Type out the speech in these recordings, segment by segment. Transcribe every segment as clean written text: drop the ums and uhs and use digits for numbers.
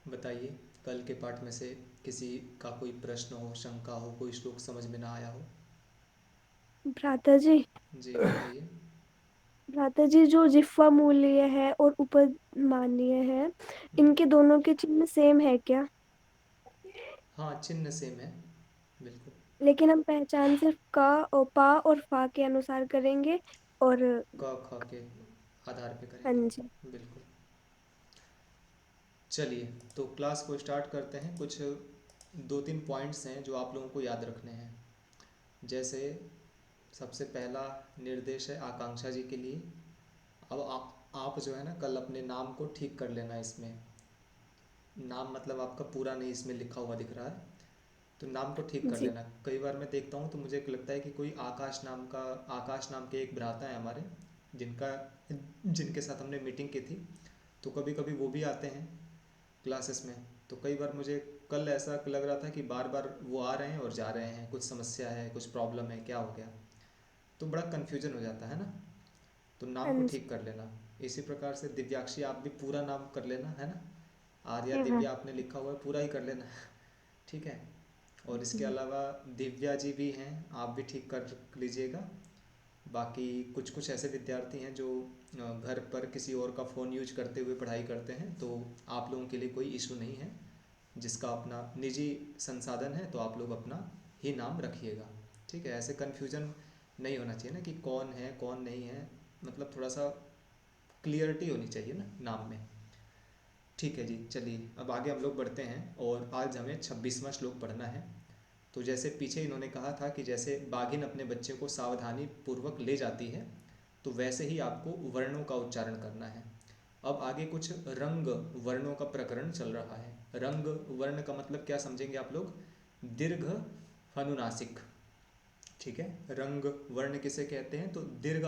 बताइए, कल के पाठ में से किसी का कोई प्रश्न हो, शंका हो, कोई श्लोक समझ में ना आया हो? भ्राता जी। जी बताइए। भ्राता जी, जो जिह्वा मूल्य है और उपमान्य है, हम्म, इनके दोनों के चिन्ह सेम है क्या? हाँ चिन्ह सेम है, बिल्कुल। लेकिन हम पहचान सिर्फ का और पा और फा के अनुसार करेंगे। और क ख के आधार पे हाँ करेंगे, जी। बिल्कुल। चलिए, तो क्लास को स्टार्ट करते हैं। कुछ दो तीन पॉइंट्स हैं जो आप लोगों को याद रखने हैं। जैसे सबसे पहला निर्देश है आकांक्षा जी के लिए। अब आप जो है ना, कल अपने नाम को ठीक कर लेना इसमें। नाम मतलब आपका पूरा नहीं इसमें लिखा हुआ दिख रहा है, तो नाम को ठीक कर जी। लेना। कई बार मैं देखता हूँ तो मुझे एक लगता है कि कोई आकाश नाम के एक भ्राता है हमारे, जिनका जिनके साथ हमने मीटिंग की थी। तो कभी कभी वो भी आते हैं क्लासेस में। तो कई बार मुझे कल ऐसा लग रहा था कि बार बार वो आ रहे हैं और जा रहे हैं, कुछ समस्या है, कुछ प्रॉब्लम है, क्या हो गया। तो बड़ा कन्फ्यूजन हो जाता है ना। तो नाम हाँ को जी। ठीक कर लेना। इसी प्रकार से दिव्याक्षी, आप भी पूरा नाम कर लेना, है ना। आर्या हम्म। दिव्या आपने लिखा हुआ है, पूरा ही कर लेना। ठीक है। और इसके हम्म। अलावा दिव्या जी भी हैं, आप भी ठीक कर लीजिएगा। बाकी कुछ कुछ ऐसे विद्यार्थी हैं जो घर पर किसी और का फ़ोन यूज करते हुए पढ़ाई करते हैं, तो आप लोगों के लिए कोई इशू नहीं है। जिसका अपना निजी संसाधन है, तो आप लोग अपना ही नाम रखिएगा। ठीक है, ऐसे कन्फ्यूजन नहीं होना चाहिए ना कि कौन है कौन नहीं है। मतलब थोड़ा सा क्लियरिटी होनी चाहिए ना नाम में। ठीक है जी, चलिए अब आगे हम लोग बढ़ते हैं। और आज हमें 26वां श्लोक पढ़ना है। तो जैसे पीछे इन्होंने कहा था कि जैसे बाघिन अपने बच्चे को सावधानी पूर्वक ले जाती है, तो वैसे ही आपको वर्णों का उच्चारण करना है। अब आगे कुछ रंग वर्णों का प्रकरण चल रहा है। रंग वर्ण का मतलब क्या समझेंगे आप लोग? दीर्घ अनुनासिक। ठीक है, रंग वर्ण किसे कहते हैं? तो दीर्घ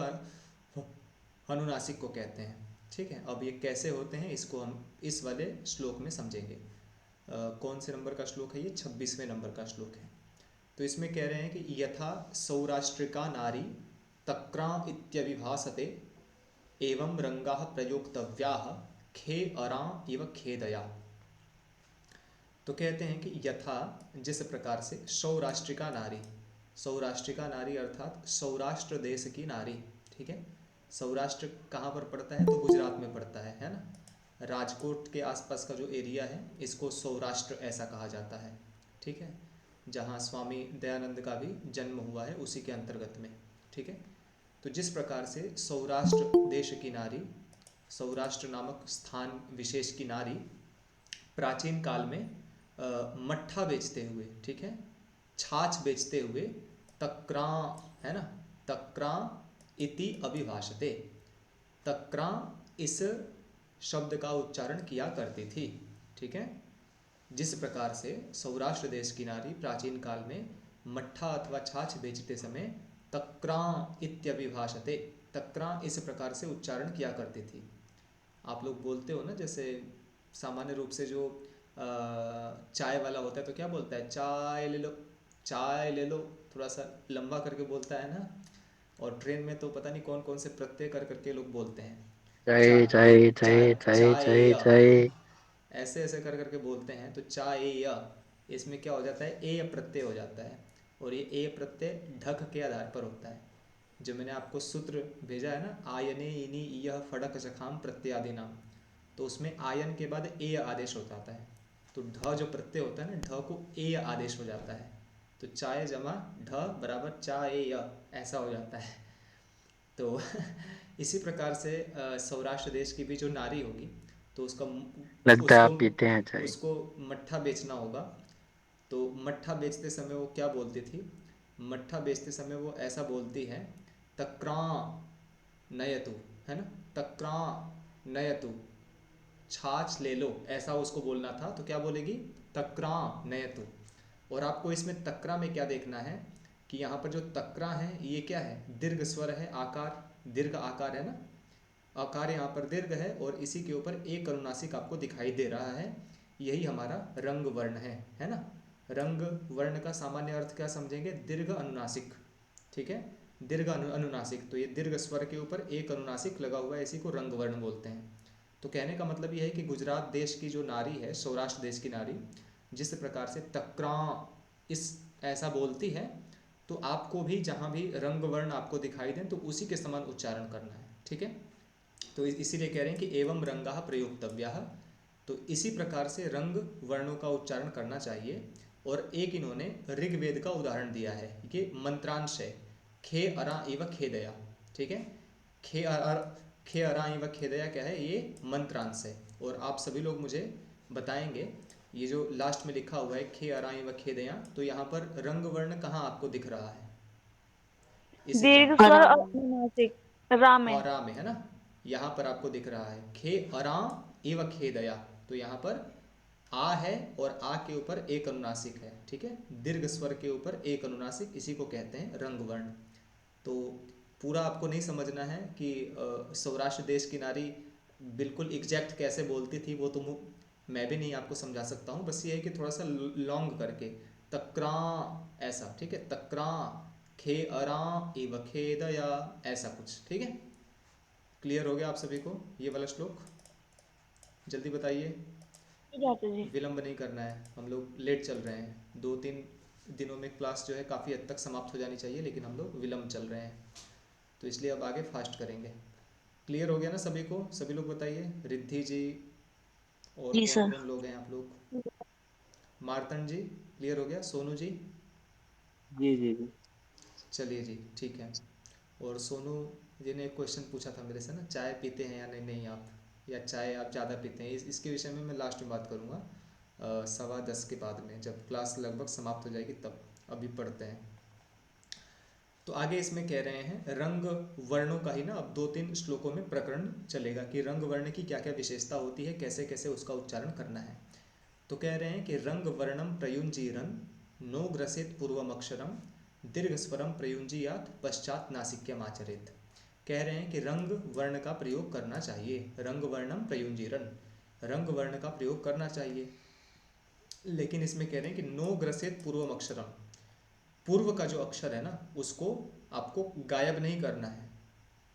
अनुनासिक को कहते हैं। ठीक है, अब ये कैसे होते हैं इसको हम इस वाले श्लोक में समझेंगे। कौन से नंबर का श्लोक है ये? 26वें नंबर का श्लोक है। तो इसमें कह रहे हैं कि यथा सौराष्ट्रिका नारी तक्रा इत्यभिभासते एवं रंगाः प्रयोक्तव्याः खे अरा इव खेदया। तो कहते हैं कि यथा, जिस प्रकार से, सौराष्ट्रिका नारी। सौराष्ट्रिका नारी अर्थात सौराष्ट्र देश की नारी। ठीक है, सौराष्ट्र कहाँ पर पड़ता है? तो गुजरात में पड़ता है ना। राजकोट के आसपास का जो एरिया है इसको सौराष्ट्र ऐसा कहा जाता है। ठीक है, जहाँ स्वामी दयानंद का भी जन्म हुआ है उसी के अंतर्गत में। ठीक है, तो जिस प्रकार से सौराष्ट्र देश की नारी, सौराष्ट्र नामक स्थान विशेष की नारी प्राचीन काल में मट्ठा बेचते हुए, ठीक है, छाछ बेचते हुए, तक्रा, है ना, तक्रा इति अभिभाषते, तक्रा इस शब्द का उच्चारण किया करती थी। ठीक है, जिस प्रकार से सौराष्ट्र देश की नारी प्राचीन काल में मट्ठा अथवा छाछ बेचते समय तक्रा इत्यभिभाषते, तक्रा इस प्रकार से उच्चारण किया करती थी। आप लोग बोलते हो ना, जैसे सामान्य रूप से जो चाय वाला होता है तो क्या बोलता है? चाय ले लो, चाय ले लो, थोड़ा सा लंबा करके बोलता है ना। और ट्रेन में तो पता नहीं कौन कौन से प्रत्यय कर करके लोग बोलते हैं। जय चाय, जय चाय, जय जय चाय जय या, जय। ऐसे ऐसे कर करके बोलते हैं। तो चाय या, इसमें क्या हो जाता है? ए प्रत्यय हो जाता है। और ये ए प्रत्यय ढक के आधार पर होता है। जो मैंने आपको सूत्र भेजा है ना, आयने इनी यह फड़क जखाम प्रत्यादि नाम, तो उसमें आयन के बाद ए आदेश हो जाता है। तो ढ जो प्रत्यय होता है ना, ढ को ए आदेश हो जाता है। तो चाय जमा ढ बराबर चाय य, ऐसा हो जाता है। तो इसी प्रकार से सौराष्ट्र देश की भी जो नारी होगी, तो लगता है उसको आप पीते हैं चाय। उसको मट्ठा बेचना होगा। तो मट्ठा बेचते समय वो क्या बोलती थी? मट्ठा बेचते समय वो ऐसा बोलती है, तक्रा नयतु, है ना, तक्रा नयतु, छाछ ले लो, ऐसा उसको बोलना था। तो क्या बोलेगी? तक्रा नयतु। और आपको इसमें तक्रा में क्या देखना है कि यहाँ पर जो तक्रा है ये क्या है? दीर्घ स्वर है, आकार, दीर्घ आकार है ना। आकार यहाँ पर दीर्घ है और इसी के ऊपर एक अनुनासिक आपको दिखाई दे रहा है। यही हमारा रंग वर्ण है ना। रंग वर्ण का सामान्य अर्थ क्या समझेंगे? दीर्घ अनुनासिक। ठीक है, दीर्घ अनुनासिक। तो ये दीर्घ स्वर के ऊपर एक अनुनासिक लगा हुआ है, इसी को रंग वर्ण बोलते हैं। तो कहने का मतलब ये है कि गुजरात देश की जो नारी है, सौराष्ट्र देश की नारी जिस प्रकार से तक्रा इस ऐसा बोलती है, तो आपको भी जहाँ भी रंग वर्ण आपको दिखाई दें तो उसी के समान उच्चारण करना है, ठीक है। तो इसीलिए कह रहे हैं कि एवं रंगा प्रयोक्तव्या, तो इसी प्रकार से रंग वर्णों का उच्चारण करना चाहिए। और एक इन्होंने ऋग्वेद का उदाहरण दिया है, ये मंत्रांश है, खे अरा एव खेदया, ठीक है। खे अरा खे अरा एव खेदया क्या है, ये मंत्रांश है। और आप सभी लोग मुझे बताएंगे, ये जो लास्ट में लिखा हुआ है खे अरा एव खेदया, तो यहाँ पर रंग वर्ण कहाँ आपको दिख रहा है इस दीर्घ एग्जाम्पल स्वर में? और अनुनासिक रा में। और में है ना, यहाँ पर आपको दिख रहा है खे अरा एव खेदया, तो यहाँ पर आ है और आ के ऊपर एक अनुनासिक है, ठीक है। दीर्घ स्वर के ऊपर एक अनुनासिक, इसी को कहते हैं रंग वर्ण। तो पूरा आपको नहीं समझना है कि सौराष्ट्र देश की नारी बिल्कुल एग्जैक्ट कैसे बोलती थी, वो तो मैं भी नहीं आपको समझा सकता हूँ। बस ये है कि थोड़ा सा लॉन्ग करके तक्रा ऐसा, ठीक है, तक्रा खे अरा एव खेदया, ऐसा कुछ, ठीक है। क्लियर हो गया आप सभी को ये वाला श्लोक? जल्दी बताइए, ठीक है चाचा जी। विलंब नहीं करना है, हम लोग लेट चल रहे हैं। 2-3 दिनों में क्लास जो है काफ़ी हद तक समाप्त हो जानी चाहिए, लेकिन हम लोग विलंब चल रहे हैं, तो इसलिए अब आगे फास्ट करेंगे। क्लियर हो गया ना सभी को? सभी लोग बताइए, रिद्धि जी और जी कौन सर। कौन लोग हैं आप लोग? मार्तंड जी क्लियर हो गया? सोनू जी? जी जी जी। चलिए जी, ठीक है। और सोनू जी ने एक क्वेश्चन पूछा था मेरे से ना, चाय पीते हैं या नहीं, नहीं आप, या चाय आप ज़्यादा पीते हैं, इसके विषय में मैं लास्ट में बात करूँगा 10:15 के बाद में, जब क्लास लगभग समाप्त हो जाएगी तब। अभी पढ़ते हैं। तो आगे इसमें कह रहे हैं रंग वर्णों का ही ना अब 2-3 श्लोकों में प्रकरण चलेगा कि रंग वर्ण की क्या क्या विशेषता होती है, कैसे कैसे उसका उच्चारण करना है। तो कह रहे हैं कि रंग वर्णम प्रयुंजीरन नो ग्रसित पूर्वम अक्षरम दीर्घ स्वरम प्रयुंजीयात पश्चात नासिक्यम आचरित। कह रहे हैं कि रंग वर्ण का प्रयोग करना चाहिए, रंग वर्णम प्रयुंजीरन, रंग वर्ण का प्रयोग करना चाहिए। लेकिन इसमें कह रहे हैं कि नो ग्रसित पूर्वम अक्षरम, पूर्व का जो अक्षर है ना उसको आपको गायब नहीं करना है,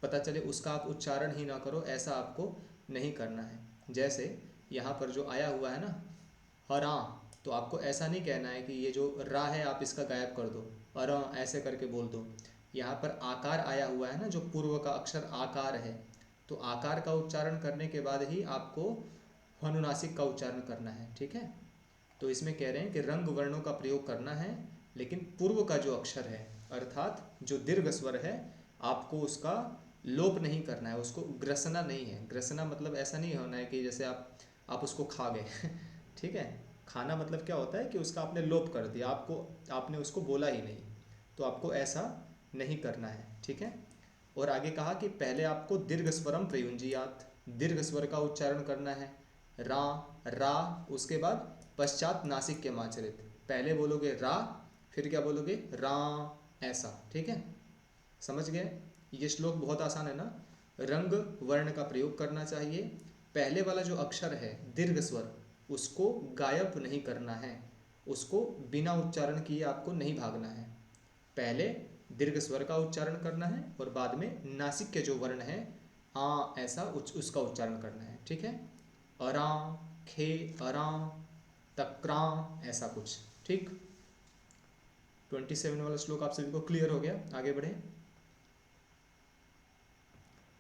पता चले उसका आप उच्चारण ही ना करो, ऐसा आपको नहीं करना है। जैसे यहाँ पर जो आया हुआ है ना हरा, तो आपको ऐसा नहीं कहना है कि ये जो रा है आप इसका गायब कर दो, अरा ऐसे करके बोल दो। यहाँ पर आकार आया हुआ है ना, जो पूर्व का अक्षर आकार है, तो आकार का उच्चारण करने के बाद ही आपको अनुनासिक का उच्चारण करना है, ठीक है। तो इसमें कह रहे हैं कि रंग वर्णों का प्रयोग करना है, लेकिन पूर्व का जो अक्षर है अर्थात जो दीर्घ स्वर है आपको उसका लोप नहीं करना है, उसको ग्रसना नहीं है। ग्रसना मतलब ऐसा नहीं होना है कि जैसे आप उसको खा गए ठीक है। खाना मतलब क्या होता है कि उसका आपने लोप कर दिया, आपने उसको बोला ही नहीं, तो आपको ऐसा नहीं करना है, ठीक है। और आगे कहा कि पहले आपको दीर्घ स्वरम प्रयुंजीयात, दीर्घ स्वर का उच्चारण करना है, रा रा, उसके बाद पश्चात नासिक के माचरित, पहले बोलोगे रा फिर क्या बोलोगे रा, ऐसा, ठीक है। समझ गए? ये श्लोक बहुत आसान है ना। रंग वर्ण का प्रयोग करना चाहिए, पहले वाला जो अक्षर है दीर्घ स्वर उसको गायब नहीं करना है, उसको बिना उच्चारण किए आपको नहीं भागना है। पहले दीर्घ स्वर का उच्चारण करना है और बाद में नासिक के जो वर्ण है आ ऐसा उसका उच्चारण करना है, ठीक है। अरा खे अरा तक्रा, ऐसा कुछ, ठीक। 27 वाला श्लोक आप सभी को क्लियर हो गया? आगे बढ़े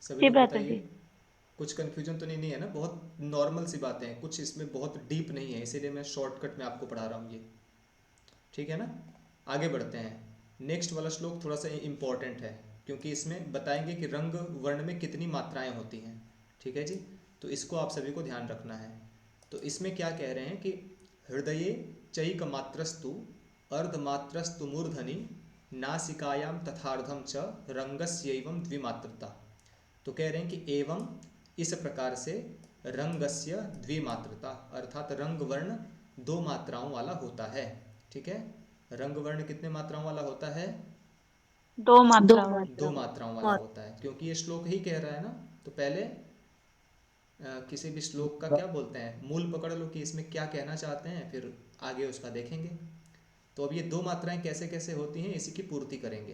सभी जी लोग भ्राता बताइए, जी। कुछ कन्फ्यूजन तो नहीं है ना? बहुत नॉर्मल सी बातें हैं, कुछ इसमें बहुत डीप नहीं है, इसीलिए मैं शॉर्टकट में आपको पढ़ा रहा हूँ ये, ठीक है ना। आगे बढ़ते हैं। नेक्स्ट वाला श्लोक थोड़ा सा इम्पॉर्टेंट है, क्योंकि इसमें बताएंगे कि रंग वर्ण में कितनी मात्राएं होती हैं, ठीक है जी। तो इसको आप सभी को ध्यान रखना है। तो इसमें क्या कह रहे हैं कि हृदये चैक मात्रस्तु अर्धमात्रस्तु मूर्धनि नासिकायाम तथार्धम च रंगस्यैवं द्विमात्रता। तो कह रहे हैं कि एवं इस प्रकार से रंगस्य द्विमात्रता, अर्थात रंग वर्ण 2 मात्राओं वाला होता है, ठीक है। रंग वर्ण कितने मात्राओं वाला होता है? 2 दो मात्रा वाला। 2 मात्राओं वाला होता है, क्योंकि ये श्लोक ही कह रहा है ना। तो पहले किसी भी श्लोक का क्या बोलते हैं, मूल पकड़ लो कि इसमें क्या कहना चाहते हैं, फिर आगे उसका देखेंगे। तो अब ये 2 मात्राएं कैसे कैसे होती हैं इसी की पूर्ति करेंगे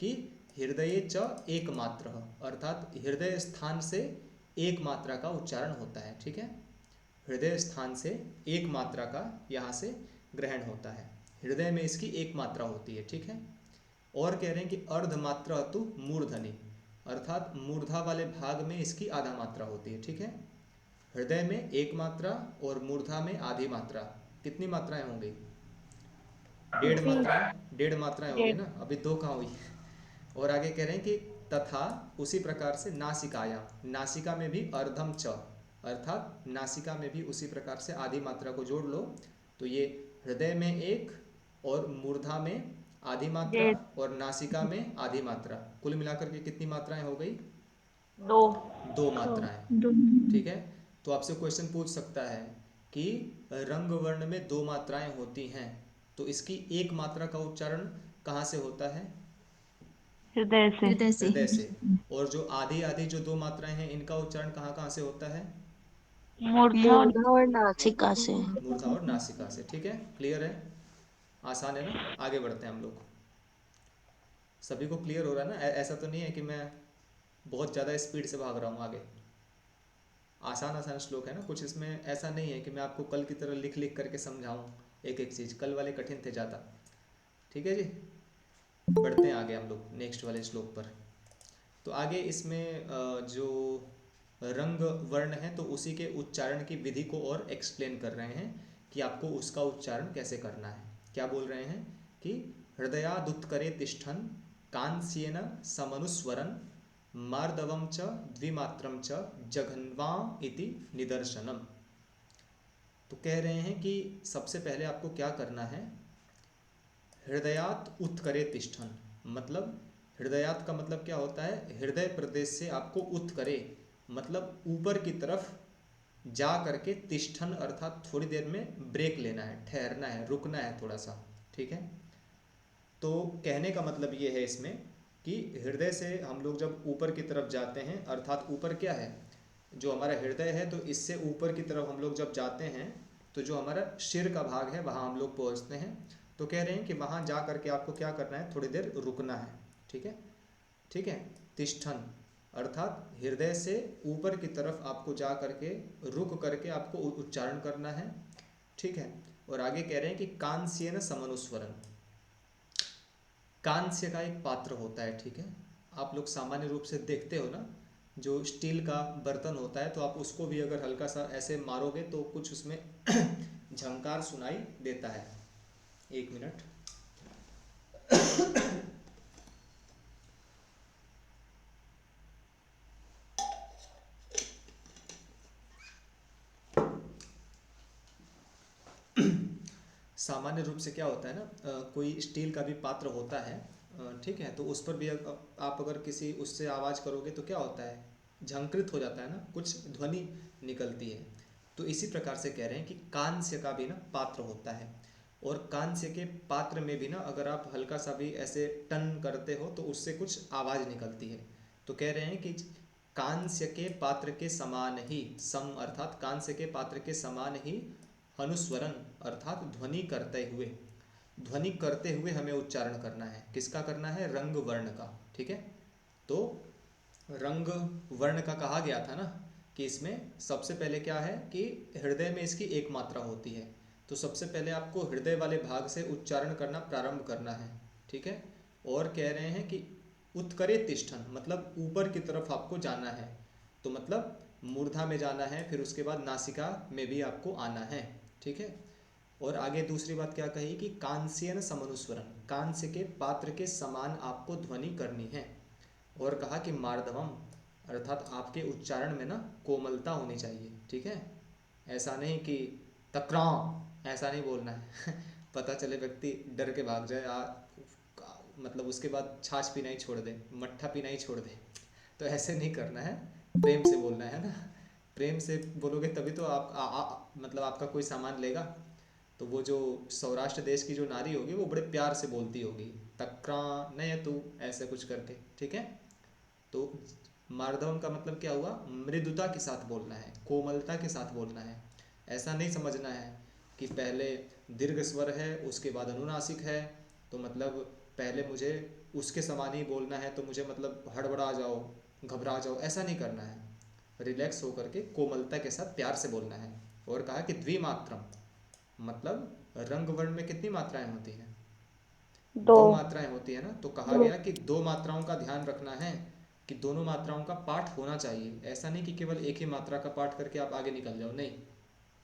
कि हृदय च एक मात्र, अर्थात हृदय स्थान से एक मात्रा का उच्चारण होता है, ठीक है। हृदय स्थान से एक मात्रा का यहाँ से ग्रहण होता है, हृदय में इसकी एक मात्रा होती है, ठीक है। और कह रहे हैं कि अर्धमात्रा तु मूर्धनि, अर्थात मूर्धा वाले भाग में इसकी आधा मात्रा होती है, ठीक है। हृदय में एक मात्रा और मूर्धा में आधी मात्रा, कितनी मात्राएं होंगी? डेढ़ जी। मात्राएं, डेढ़ मात्राएं होगी डेढ़। ना, अभी दो कहाँ हुई। और आगे कह रहे हैं कि तथा उसी प्रकार से नासिकायाम, नासिका में भी अर्धम च, अर्थात नासिका में भी उसी प्रकार से आधी मात्रा को जोड़ लो, तो ये हृदय में एक और मूर्धा में आधी मात्रा डेढ़। और नासिका में आधी मात्रा, कुल मिलाकर के कितनी मात्राएं हो गई? दो। दो तो मात्राएं, दो। ठीक है। तो आपसे क्वेश्चन पूछ सकता है कि रंग वर्ण में दो मात्राएं होती हैं, तो इसकी एक मात्रा का उच्चारण कहाँ से होता है? हृदय से। हृदय से। और जो आधी आधी जो दो मात्राएं हैं, इनका उच्चारण कहाँ कहाँ से होता है? मूर्धा और मूर्धा और नासिका से। मूर्धा और नासिका से, ठीक है। क्लियर है? आसान है ना? आगे बढ़ते हैं हम लोग। सभी को क्लियर हो रहा है ना? ऐसा तो नहीं है कि मैं बहुत ज़्यादा स्पीड से भाग रहा हूँ आगे। आसान आसान श्लोक है ना, कुछ इसमें ऐसा नहीं है कि मैं आपको कल की तरह लिख लिख करके समझाऊँ एक एक चीज़, कल वाले कठिन थे ज़्यादा, ठीक है जी। बढ़ते हैं आगे हम लोग नेक्स्ट वाले श्लोक पर। तो आगे इसमें जो रंग वर्ण है तो उसी के उच्चारण की विधि को और एक्सप्लेन कर रहे हैं कि आपको उसका उच्चारण कैसे करना है। क्या बोल रहे हैं कि हृदयादुत्करे तिष्ठन कांस्येन समनुस्वरन मार्दवम च द्विमात्रम च जघन्वाम इति निदर्शनम। तो कह रहे हैं कि सबसे पहले आपको क्या करना है, हृदयात उत्करे तिष्ठन, मतलब हृदयात का मतलब क्या होता है? हृदय प्रदेश से आपको उत्करे मतलब ऊपर की तरफ जा करके, तिष्ठन अर्थात थोड़ी देर में ब्रेक लेना है, ठहरना है, रुकना है थोड़ा सा, ठीक है। तो कहने का मतलब ये है इसमें कि हृदय से हम लोग जब ऊपर की तरफ जाते हैं, अर्थात ऊपर क्या है, जो हमारा हृदय है, तो इससे ऊपर की तरफ हम लोग जब जाते हैं तो जो हमारा सिर का भाग है वहाँ हम लोग पहुँचते हैं। तो कह रहे हैं कि वहाँ जा करके आपको क्या करना है, थोड़ी देर रुकना है, ठीक है। ठीक है, तिष्ठन अर्थात हृदय से ऊपर की तरफ आपको जा करके रुक करके आपको उच्चारण करना है, ठीक है। और आगे कह रहे हैं कि कांस्येन समनुस्वरन, कांस्य का एक पात्र होता है, ठीक है। आप लोग सामान्य रूप से देखते हो ना, जो स्टील का बर्तन होता है, तो आप उसको भी अगर हल्का सा ऐसे मारोगे तो कुछ उसमें झंकार सुनाई देता है। एक मिनट। सामान्य रूप से क्या होता है ना, कोई स्टील का भी पात्र होता है, ठीक है, तो उस पर भी आप अगर किसी उससे आवाज़ करोगे तो क्या होता है, झंकृत हो जाता है ना, कुछ ध्वनि निकलती है। तो इसी प्रकार से कह रहे हैं कि कांस्य का भी ना पात्र होता है, और कांस्य के पात्र में भी ना अगर आप हल्का सा भी ऐसे टन करते हो तो उससे कुछ आवाज़ निकलती है। तो कह रहे हैं कि कांस्य के पात्र के समान ही, सम अर्थात कांस्य के पात्र के समान ही अनुस्वरन अर्थात ध्वनि करते हुए हमें उच्चारण करना है। किसका करना है? रंग वर्ण का, ठीक है। तो रंग वर्ण का कहा गया था ना कि इसमें सबसे पहले क्या है कि हृदय में इसकी एक मात्रा होती है, तो सबसे पहले आपको हृदय वाले भाग से उच्चारण करना प्रारंभ करना है, ठीक है। और कह रहे हैं कि उत्करे तिष्ठन मतलब ऊपर की तरफ आपको जाना है, तो मतलब मूर्धा में जाना है, फिर उसके बाद नासिका में भी आपको आना है, ठीक है। और आगे दूसरी बात क्या कही कि कांस्यन समनुस्वरन, कांस्य के पात्र के समान आपको ध्वनि करनी है। और कहा कि मार्दवम अर्थात आपके उच्चारण में ना कोमलता होनी चाहिए, ठीक है। ऐसा नहीं कि तक्राम, ऐसा नहीं बोलना है पता चले व्यक्ति डर के भाग जाए, मतलब उसके बाद छाछ पीना ही छोड़ दे, मट्ठा पीना ही छोड़ दे, तो ऐसे नहीं करना है, प्रेम से बोलना है ना। प्रेम से बोलोगे तभी तो मतलब आपका कोई सामान लेगा। तो वो जो सौराष्ट्र देश की जो नारी होगी वो बड़े प्यार से बोलती होगी, तक्रा नहीं तू, ऐसे कुछ करके, ठीक है। तो मार्दवम का मतलब क्या हुआ, मृदुता के साथ बोलना है, कोमलता के साथ बोलना है। ऐसा नहीं समझना है कि पहले दीर्घ स्वर है उसके बाद अनुनासिक है, तो मतलब पहले मुझे उसके समान ही बोलना है, तो मुझे मतलब हड़बड़ा जाओ, घबरा जाओ, ऐसा नहीं करना है। रिलैक्स होकर के कोमलता के साथ प्यार से बोलना है। और कहा कि द्विमात्रम, मतलब रंग वर्ण में कितनी मात्राएं होती हैं? दो। दो मात्राएं होती है ना। तो कहा दो। गया कि दो मात्राओं का ध्यान रखना है, कि दोनों मात्राओं का पाठ होना चाहिए। ऐसा नहीं कि केवल एक ही मात्रा का पाठ करके आप आगे निकल जाओ, नहीं,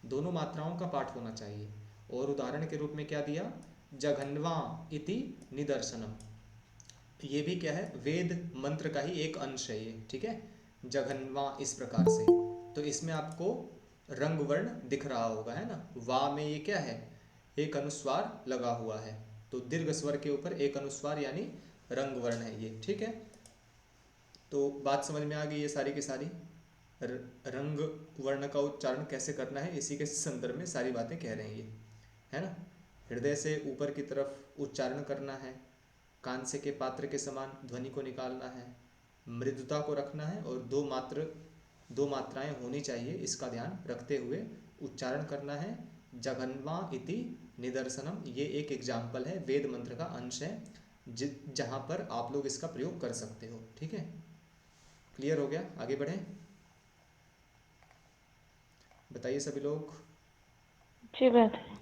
दोनों मात्राओं का पाठ होना चाहिए। और उदाहरण के रूप में क्या दिया? जघन्वा इति निदर्शनम। ये भी क्या है? वेद मंत्र का ही एक अंश है ये, ठीक है। जघन्वा इस प्रकार से। तो इसमें आपको रंग वर्ण दिख रहा होगा, है ना। वा में ये क्या है? एक अनुस्वार लगा हुआ है। तो दीर्घ स्वर के ऊपर एक अनुस्वार यानी रंग वर्ण है ये, ठीक है। तो बात समझ में आ गई ये सारी की सारी। रंग वर्ण का उच्चारण कैसे करना है, इसी के संदर्भ में सारी बातें कह रहे हैं ये, है ना। हृदय से ऊपर की तरफ उच्चारण करना है, कान से के पात्र के समान ध्वनि को निकालना है, मृदुता को रखना है, और दो मात्राएं होनी चाहिए, इसका ध्यान रखते हुए उच्चारण करना है। जघन्वा इति निदर्शनम, ये एक एग्जाम्पल है, वेद मंत्र का अंश है, जहाँ पर आप लोग इसका प्रयोग कर सकते हो, ठीक है। क्लियर हो गया? आगे बढ़ें, बताइए सभी लोग। अच्छी बात है।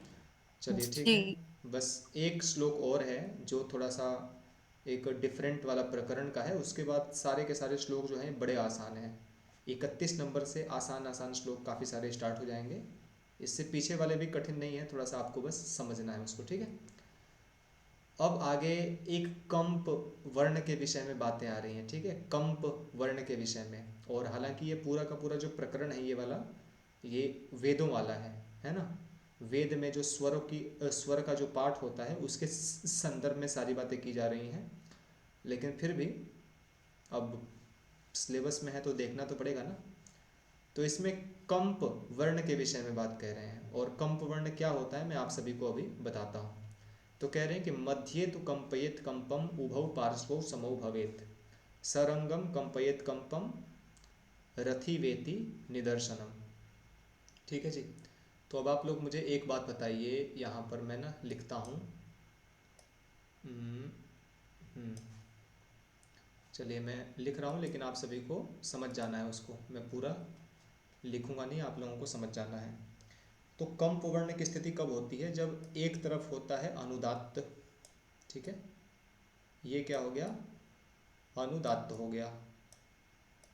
चलिए ठीक जी। है। बस एक श्लोक और है जो थोड़ा सा एक डिफरेंट वाला प्रकरण का है, उसके बाद सारे के सारे श्लोक जो हैं बड़े आसान हैं। 31 नंबर से आसान आसान श्लोक काफ़ी सारे स्टार्ट हो जाएंगे। इससे पीछे वाले भी कठिन नहीं है, थोड़ा सा आपको बस समझना है उसको, ठीक है। अब आगे एक कंप वर्ण के विषय में बातें आ रही हैं, ठीक है, कंप वर्ण के विषय में। और हालांकि ये पूरा का पूरा जो प्रकरण है ये वाला, ये वेदों वाला है ना। वेद में जो स्वर का जो पाठ होता है उसके संदर्भ में सारी बातें की जा रही हैं। लेकिन फिर भी अब सिलेबस में है तो देखना तो पड़ेगा ना। तो इसमें कंप वर्ण के विषय में बात कह रहे हैं। और कंप वर्ण क्या होता है मैं आप सभी को अभी बताता हूँ। तो कह रहे हैं कि मध्ये तो कंपयेत कंपम उभौ पार्श्वौ समौ भवेत, सरंगम कंपयेत कंपम रथि वेति निदर्शनम। ठीक है जी। तो अब आप लोग मुझे एक बात बताइए, यहाँ पर मैं ना लिखता हूँ। चलिए मैं लिख रहा हूँ, लेकिन आप सभी को समझ जाना है उसको, मैं पूरा लिखूँगा नहीं, आप लोगों को समझ जाना है। तो कंप वर्ण की स्थिति कब होती है? जब एक तरफ होता है अनुदात्त, ठीक है, ये क्या हो गया? अनुदात्त हो गया।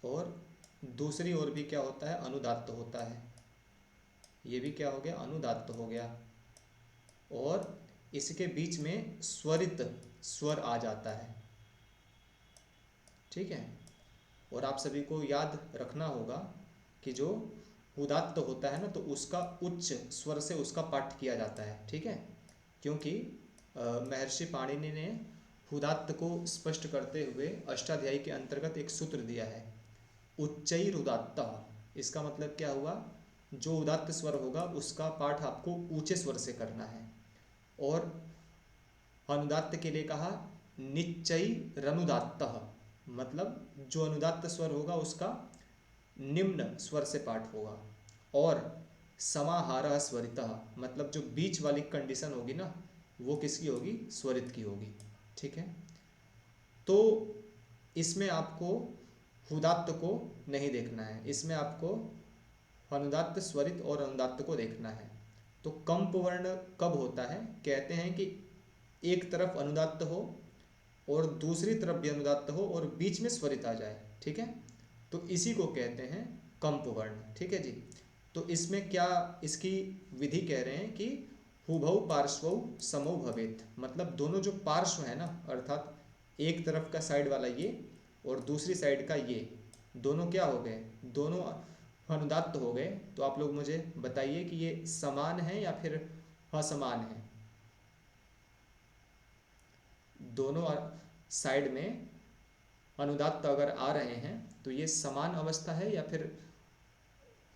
और दूसरी ओर भी क्या होता है? अनुदात्त होता है, ये भी क्या हो गया? अनुदात्त हो गया। और इसके बीच में स्वरित स्वर आ जाता है, ठीक है। और आप सभी को याद रखना होगा कि जो उदात्त होता है ना, तो उसका उच्च स्वर से उसका पाठ किया जाता है, ठीक है। क्योंकि महर्षि पाणिनि ने उदात्त को स्पष्ट करते हुए अष्टाध्यायी के अंतर्गत एक सूत्र दिया है, उच्चैरुदात्तः। इसका मतलब क्या हुआ? जो उदात्त स्वर होगा उसका पाठ आपको ऊंचे स्वर से करना है। और अनुदात्त के लिए कहा निच्चैरनुदात्तः, मतलब जो अनुदात्त स्वर होगा उसका निम्न स्वर से पाठ होगा। और समाहारः स्वरितः, मतलब जो बीच वाली कंडीशन होगी ना, वो किसकी होगी? स्वरित की होगी, ठीक है। तो इसमें आपको उदात्त को नहीं देखना है, इसमें आपको अनुदात्त, स्वरित और अनुदात्त को देखना है। तो कंप वर्ण कब होता है? कहते हैं कि एक तरफ अनुदात्त हो और दूसरी तरफ भी अनुदात्त हो और बीच में स्वरित आ जाए, ठीक है। तो इसी को कहते हैं कंप वर्ण, ठीक है जी। तो इसमें क्या इसकी विधि कह रहे हैं कि हुभौ पार्श्वौ समौ भवेत, मतलब दोनों जो पार्श्व है ना, अर्थात एक तरफ का साइड वाला ये और दूसरी साइड का ये, दोनों क्या हो गए? दोनों अनुदात्त हो गए। तो आप लोग मुझे बताइए कि ये समान है या फिर असमान है? दोनों साइड में अनुदात्त अगर आ रहे हैं तो ये समान अवस्था है या फिर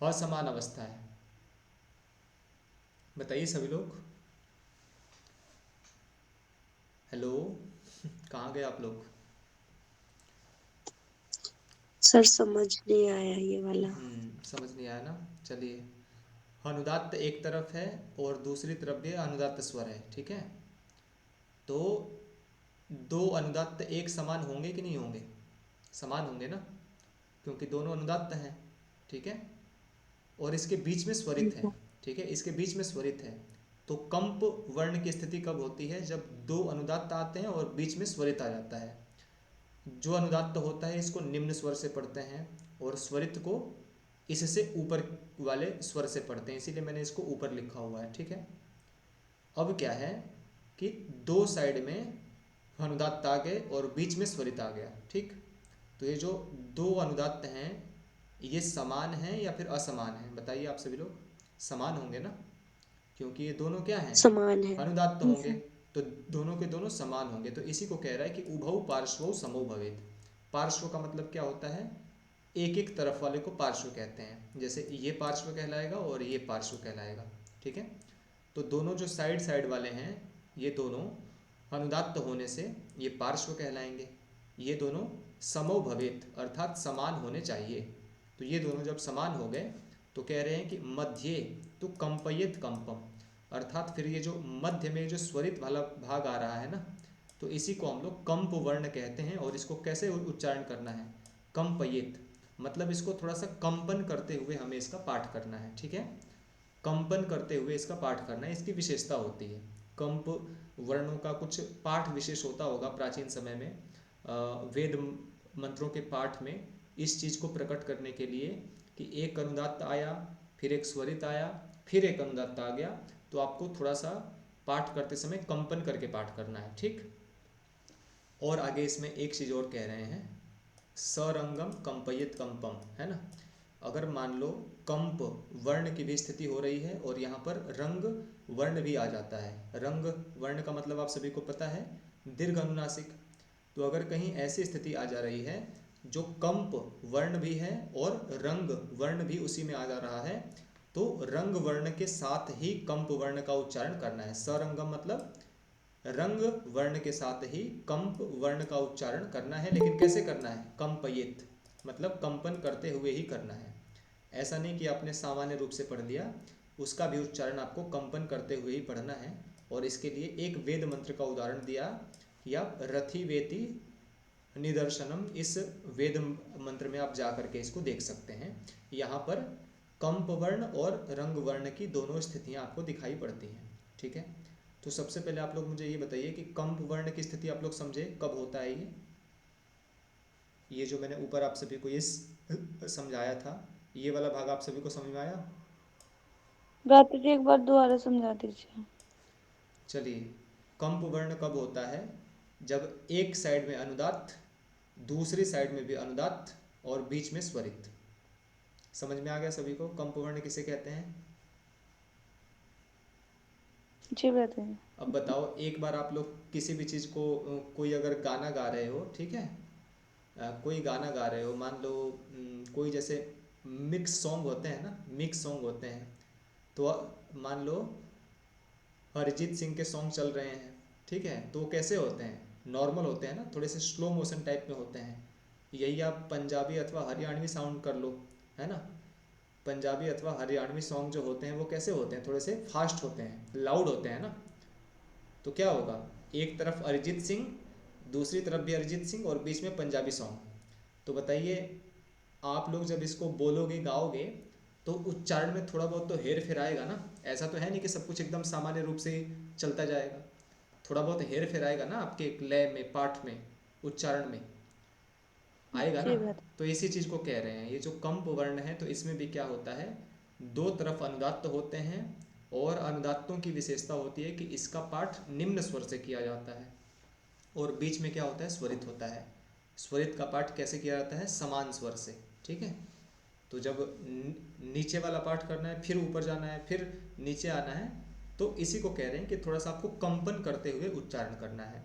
असमान अवस्था है? बताइए सभी लोग। हेलो, कहाँ गए आप लोग? सर समझ नहीं आया ये वाला। समझ नहीं आया ना। चलिए, अनुदात्त एक तरफ है और दूसरी तरफ भी अनुदात्त स्वर है, ठीक है। तो दो अनुदात्त एक समान होंगे कि नहीं होंगे? समान होंगे ना, क्योंकि दोनों अनुदात्त हैं। ठीक है, और इसके बीच में स्वरित है, ठीक है, इसके बीच में स्वरित है। तो कंप वर्ण की स्थिति कब होती है? जब दो अनुदात्त आते हैं और बीच में स्वरित आ जाता है। जो अनुदात्त होता है इसको निम्न स्वर से पढ़ते हैं और स्वरित को इससे ऊपर वाले स्वर से पढ़ते हैं, इसीलिए मैंने इसको ऊपर लिखा हुआ है, ठीक है। अब क्या है कि दो साइड में अनुदात्त आ गए और बीच में स्वरित आ गया, ठीक। तो ये जो दो अनुदात्त हैं ये समान हैं या फिर असमान हैं? बताइए आप सभी लोग। समान होंगे ना, क्योंकि ये दोनों क्या हैं? समान है। अनुदात्त होंगे, तो दोनों के दोनों समान होंगे। तो इसी को कह रहा है कि उभौ पार्श्वौ समौ भवेत्। पार्श्व का मतलब क्या होता है? एक एक तरफ वाले को पार्श्व कहते हैं। जैसे ये पार्श्व कहलाएगा और ये पार्श्व कहलाएगा, ठीक है। तो दोनों जो साइड साइड वाले हैं ये दोनों अनुदात्त होने से ये पार्श्व कहलाएंगे। ये दोनों समौ भवेत् अर्थात समान होने चाहिए। तो ये दोनों जब समान हो गए तो कह रहे हैं कि मध्ये तो कंपयेत कंपम, अर्थात फिर ये जो मध्य में जो स्वरित वाला भाग आ रहा है ना, तो इसी को हम लोग कंप वर्ण कहते हैं। और इसको कैसे उच्चारण करना है? कंपयेत, मतलब इसको थोड़ा सा कंपन करते हुए हमें इसका पाठ करना है, ठीक है। कंपन करते हुए इसका पाठ करना है, इसकी विशेषता होती है। कंप वर्णों का कुछ पाठ विशेष होता होगा प्राचीन समय में, वेद मंत्रों के पाठ में इस चीज़ को प्रकट करने के लिए कि एक अनुदात्त आया, फिर एक स्वरित आया, फिर एक अनुदात्त आ गया, तो आपको थोड़ा सा पाठ करते समय कंपन करके पाठ करना है, ठीक। और आगे इसमें एक चीज़ और कह रहे हैं, सरंगम कंपयित कंपम, है ना। अगर मान लो कंप वर्ण की भी स्थिति हो रही है और यहाँ पर रंग वर्ण भी आ जाता है। रंग वर्ण का मतलब आप सभी को पता है, दीर्घ अनुनासिक। तो अगर कहीं ऐसी स्थिति आ जा रही है जो कंप वर्ण भी है और रंग वर्ण भी उसी में आ जा रहा है, तो रंग वर्ण के साथ ही कंप वर्ण का उच्चारण करना है। सरंगम मतलब रंग वर्ण के साथ ही कंप वर्ण का उच्चारण करना है। लेकिन कैसे करना है? कंपयित, मतलब कंपन करते हुए ही करना है। ऐसा नहीं कि आपने सामान्य रूप से पढ़ लिया, उसका भी उच्चारण आपको कंपन करते हुए ही पढ़ना है। और इसके लिए एक वेद मंत्र का उदाहरण दिया, या रथी वेति निदर्शनम, इस वेद मंत्र में आप जा करके इसको देख सकते हैं। यहाँ पर कंप वर्ण और रंग वर्ण की दोनों स्थितियाँ आपको दिखाई पड़ती हैं, ठीक है। तो सबसे पहले आप लोग मुझे ये बताइए कि कंप वर्ण की स्थिति आप लोग समझे कब होता है? ये जो मैंने ऊपर आप सभी को ये समझाया था, ये वाला भाग आप सभी को समझ में आया? भ्राता जी एक बार दोबारा समझा दीजिए। चलिए, कंप वर्ण कब होता है? जब एक साइड में अनुदात्त, दूसरी साइड में भी अनुदात्त और बीच में स्वरित। समझ में आ गया सभी को कंप वर्ण किसे कहते हैं? जी भ्राता जी। अब बताओ, एक बार आप लोग किसी भी चीज़ को, कोई अगर गाना गा रहे हो, ठीक है, कोई गाना गा रहे हो, मान लो कोई जैसे मिक्स सॉन्ग होते हैं ना, मिक्स सॉन्ग होते हैं, तो मान लो अरिजीत सिंह के सॉन्ग चल रहे हैं, ठीक है, तो कैसे होते हैं? नॉर्मल होते हैं ना, थोड़े से स्लो मोशन टाइप में होते हैं। यही आप पंजाबी अथवा हरियाणवी साउंड कर लो, है ना। पंजाबी अथवा हरियाणवी सॉन्ग जो होते हैं वो कैसे होते हैं? थोड़े से फास्ट होते हैं, लाउड होते हैं ना। तो क्या होगा, एक तरफ अरिजीत सिंह, दूसरी तरफ भी अरिजीत सिंह और बीच में पंजाबी सॉन्ग। तो बताइए, आप लोग जब इसको बोलोगे, गाओगे, तो उच्चारण में थोड़ा बहुत तो हेर फेर आएगा ना। ऐसा तो है नहीं कि सब कुछ एकदम सामान्य रूप से चलता जाएगा, थोड़ा बहुत हेर फेर आएगा ना आपके लय में, पाठ में, उच्चारण में आएगा ना। जी भ्राता। तो इसी चीज़ को कह रहे हैं, ये जो कंप वर्ण है, तो इसमें भी क्या होता है, दो तरफ अनुदात्त होते हैं और अनुदात्तों की विशेषता होती है कि इसका पाठ निम्न स्वर से किया जाता है और बीच में क्या होता है, स्वरित होता है। स्वरित का पाठ कैसे किया जाता है? समान स्वर से, ठीक है। तो जब नीचे वाला पाठ करना है, फिर ऊपर जाना है, फिर नीचे आना है, तो इसी को कह रहे हैं कि थोड़ा सा आपको कंपन करते हुए उच्चारण करना है।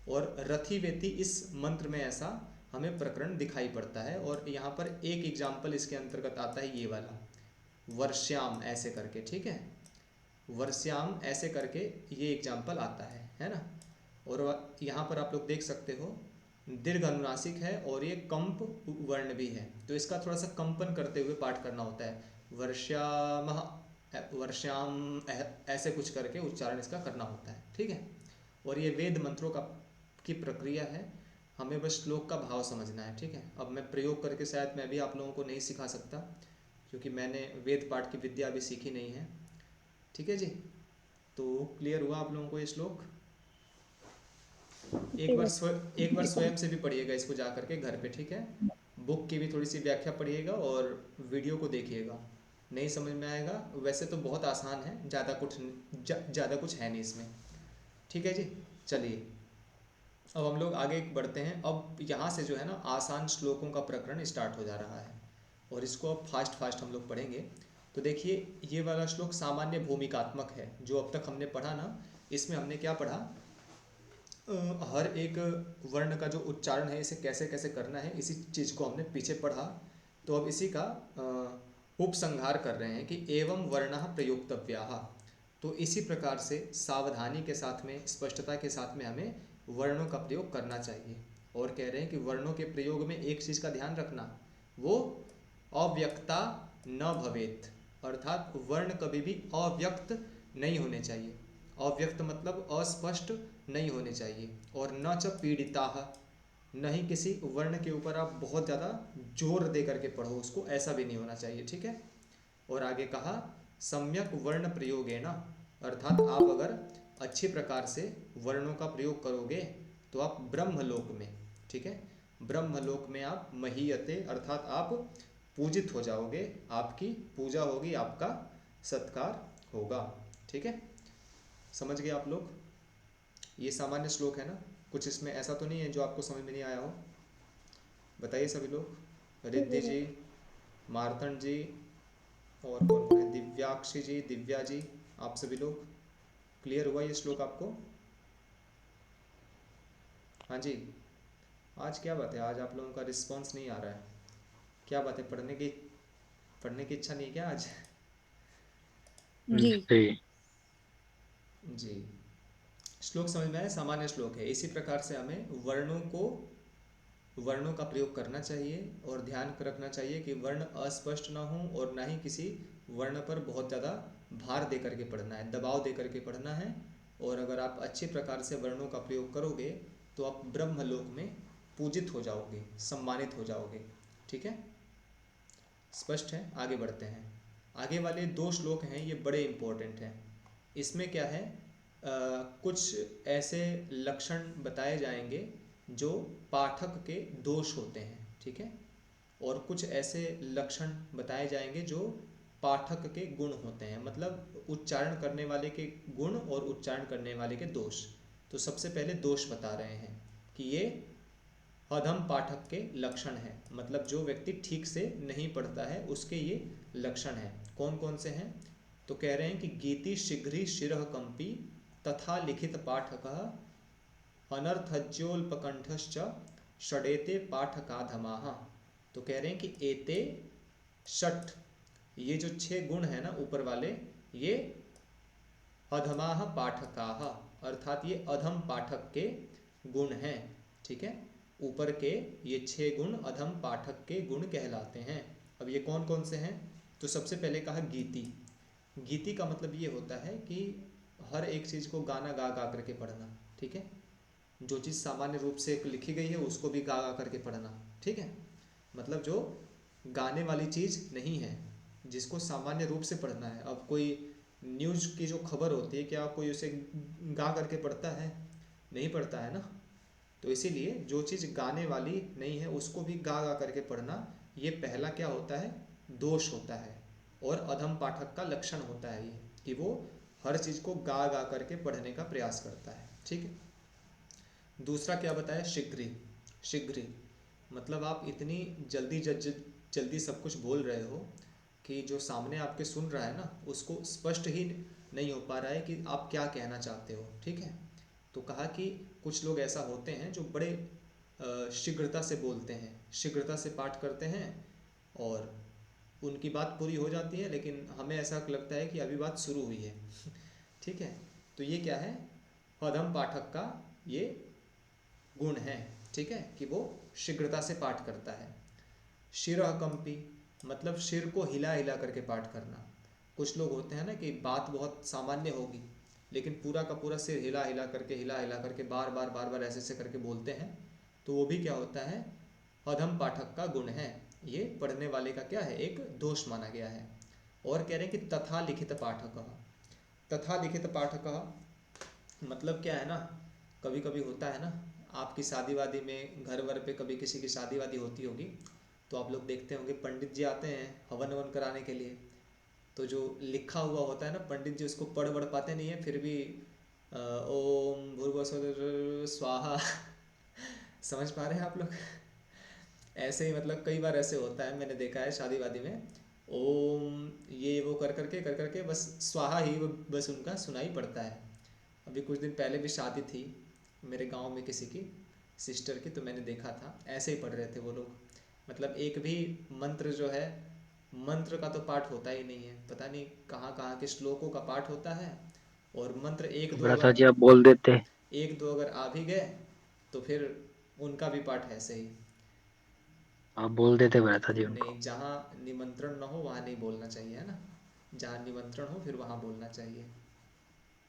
और रथी वेति इस मंत्र में ऐसा हमें प्रकरण दिखाई पड़ता है। और यहाँ पर एक एग्जाम्पल इसके अंतर्गत आता है, ये वाला वर्ष्याम ऐसे करके, ठीक है, वर्ष्याम ऐसे करके ये एग्जाम्पल आता है ना। और यहाँ पर आप लोग देख सकते हो दीर्घ अनुनासिक है और ये कंप वर्ण भी है, तो इसका थोड़ा सा कंपन करते हुए पाठ करना होता है। वर्ष्यामः, वर्ष्याम, ऐसे कुछ करके उच्चारण इसका करना होता है, ठीक है। और ये वेद मंत्रों की प्रक्रिया है, हमें बस श्लोक का भाव समझना है, ठीक है। अब मैं प्रयोग करके शायद मैं भी आप लोगों को नहीं सिखा सकता, क्योंकि मैंने वेद पाठ की विद्या अभी सीखी नहीं है। ठीक है जी, तो क्लियर हुआ आप लोगों को ये श्लोक? एक बार स्वयं से भी पढ़िएगा इसको जा करके घर पे, ठीक है? बुक की भी थोड़ी सी व्याख्या पढ़िएगा और वीडियो को देखिएगा। नहीं समझ में आएगा, वैसे तो बहुत आसान है, ज़्यादा कुछ है नहीं इसमें। ठीक है जी, चलिए अब हम लोग आगे बढ़ते हैं। अब यहाँ से जो है ना आसान श्लोकों का प्रकरण स्टार्ट हो जा रहा है और इसको अब फास्ट हम लोग पढ़ेंगे। तो देखिए ये वाला श्लोक सामान्य भूमिकात्मक है। जो अब तक हमने पढ़ा ना, इसमें हमने क्या पढ़ा, हर एक वर्ण का जो उच्चारण है इसे कैसे कैसे करना है, इसी चीज़ को हमने पीछे पढ़ा। तो अब इसी का उपसंहार कर रहे हैं कि एवं वर्णः प्रयोक्तव्याः। तो इसी प्रकार से सावधानी के साथ में, स्पष्टता के साथ में हमें वर्णों का प्रयोग करना चाहिए। और कह रहे हैं कि वर्णों के प्रयोग में एक चीज़ का ध्यान रखना, वो अव्यक्ता न भवेत, अर्थात वर्ण कभी भी अव्यक्त नहीं होने चाहिए। अव्यक्त मतलब अस्पष्ट नहीं होने चाहिए। और न च पीड़िताः, न ही किसी वर्ण के ऊपर आप बहुत ज़्यादा जोर दे करके पढ़ो उसको, ऐसा भी नहीं होना चाहिए। ठीक है। और आगे कहा सम्यक वर्ण प्रयोगेन, अर्थात आप अगर अच्छी प्रकार से वर्णों का प्रयोग करोगे तो आप ब्रह्मलोक में, ठीक है, ब्रह्मलोक में आप महीयते, अर्थात आप पूजित हो जाओगे, आपकी पूजा होगी, आपका सत्कार होगा। ठीक है, समझ गए आप लोग? ये सामान्य श्लोक है ना, कुछ इसमें ऐसा तो नहीं है जो आपको समझ में नहीं आया हो? बताइए सभी लोग, रिद्धि जी, मार्तंड जी, और कौन कौन है, दिव्याक्षी जी, दिव्या जी, आप सभी लोग क्लियर हुआ ये श्लोक आपको? हाँ जी, आज क्या बात है, आज आप लोगों का रिस्पांस नहीं आ रहा है, क्या बात है, पढ़ने की इच्छा नहीं है क्या आज? जी जी, श्लोक समझ में आया? सामान्य श्लोक है। इसी प्रकार से हमें वर्णों का प्रयोग करना चाहिए और ध्यान रखना चाहिए कि वर्ण अस्पष्ट ना हो और ना ही किसी वर्ण पर बहुत ज़्यादा भार दे करके पढ़ना है, दबाव दे करके पढ़ना है। और अगर आप अच्छे प्रकार से वर्णों का प्रयोग करोगे तो आप ब्रह्मलोक में पूजित हो जाओगे, सम्मानित हो जाओगे। ठीक है, स्पष्ट है? आगे बढ़ते हैं। आगे वाले 2 श्लोक हैं, ये बड़े इम्पोर्टेंट हैं। इसमें क्या है, कुछ ऐसे लक्षण बताए जाएंगे जो पाठक के दोष होते हैं। ठीक है, और कुछ ऐसे लक्षण बताए जाएंगे जो पाठक के गुण होते हैं, मतलब उच्चारण करने वाले के गुण और उच्चारण करने वाले के दोष। तो सबसे पहले दोष बता रहे हैं कि ये अधम पाठक के लक्षण हैं, मतलब जो व्यक्ति ठीक से नहीं पढ़ता है उसके ये लक्षण हैं। कौन कौन से हैं? तो कह रहे हैं कि गीति शीघ्री शिरः कंपी तथा लिखित पाठकः अनर्थज्योल्पकंठश्च षडेते पाठकाधमाः। तो कह रहे हैं कि एते षट, ये जो 6 गुण है ना ऊपर वाले, ये अधमाः पाठकाः, अर्थात ये अधम पाठक के गुण हैं। ठीक है, ऊपर के ये 6 गुण अधम पाठक के गुण कहलाते हैं। अब ये कौन कौन से हैं? तो सबसे पहले कहा गीति। गीति का मतलब ये होता है कि हर एक चीज़ को गाना गा गा करके पढ़ना। ठीक है, जो चीज़ सामान्य रूप से लिखी गई है उसको भी गा गा करके पढ़ना। ठीक है, मतलब जो गाने वाली चीज़ नहीं है, जिसको सामान्य रूप से पढ़ना है। अब कोई न्यूज़ की जो खबर होती है, क्या कोई उसे गा करके पढ़ता है? नहीं पढ़ता है ना। तो इसीलिए जो चीज़ गाने वाली नहीं है उसको भी गा गा करके पढ़ना, ये पहला क्या होता है, दोष होता है। और अधम पाठक का लक्षण होता है ये, कि वो हर चीज़ को गा गा करके पढ़ने का प्रयास करता है। ठीक है, दूसरा क्या बताया, शीघ्री, मतलब आप इतनी जल्दी सब कुछ बोल रहे हो कि जो सामने आपके सुन रहा है ना उसको स्पष्ट ही नहीं हो पा रहा है कि आप क्या कहना चाहते हो। ठीक है, तो कहा कि कुछ लोग ऐसा होते हैं जो बड़े शीघ्रता से बोलते हैं, शीघ्रता से पाठ करते हैं और उनकी बात पूरी हो जाती है, लेकिन हमें ऐसा लगता है कि अभी बात शुरू हुई है। ठीक है, तो ये क्या है, अधम पाठक का ये गुण है। ठीक है, कि वो शीघ्रता से पाठ करता है। शिरः कंपी, मतलब सिर को हिला हिला करके पाठ करना। कुछ लोग होते हैं ना कि बात बहुत सामान्य होगी लेकिन पूरा का पूरा सिर हिला हिला करके बार बार ऐसे करके बोलते हैं, तो वो भी क्या होता है, अधम पाठक का गुण है। ये पढ़ने वाले का क्या है, एक दोष माना गया है। और कह रहे हैं कि तथा लिखित पाठकः, तथा लिखित पाठकः मतलब क्या है ना, कभी कभी होता है ना आपकी शादी वादी में, घर वर पे कभी किसी की शादी वादी होती होगी, तो आप लोग देखते होंगे पंडित जी आते हैं हवन ववन कराने के लिए, तो जो लिखा हुआ होता है ना, पंडित जी उसको पढ़ पाते नहीं है, फिर भी ओम भूर्भुवस्सुः स्वाहा समझ पा रहे हैं आप लोग? ऐसे ही मतलब कई बार ऐसे होता है, मैंने देखा है शादी वादी में, ओम ये वो कर करके बस स्वाहा ही बस उनका सुनाई पड़ता है। अभी कुछ दिन पहले भी शादी थी मेरे गांव में किसी की सिस्टर की, तो मैंने देखा था ऐसे ही पढ़ रहे थे वो लोग, मतलब एक भी मंत्र जो है, मंत्र का तो पाठ होता ही नहीं है, पता नहीं कहाँ कहाँ के श्लोकों का पाठ होता है, और मंत्र एक दो भ्राता अगर जी आप बोल देते। एक दो अगर आ भी गए तो फिर उनका भी पाठ ऐसे ही। आप बोल देते भ्राता जी उनको। नहीं, जहाँ निमंत्रण ना हो वहाँ नहीं बोलना चाहिए, है ना, जहाँ निमंत्रण हो फिर वहाँ बोलना चाहिए।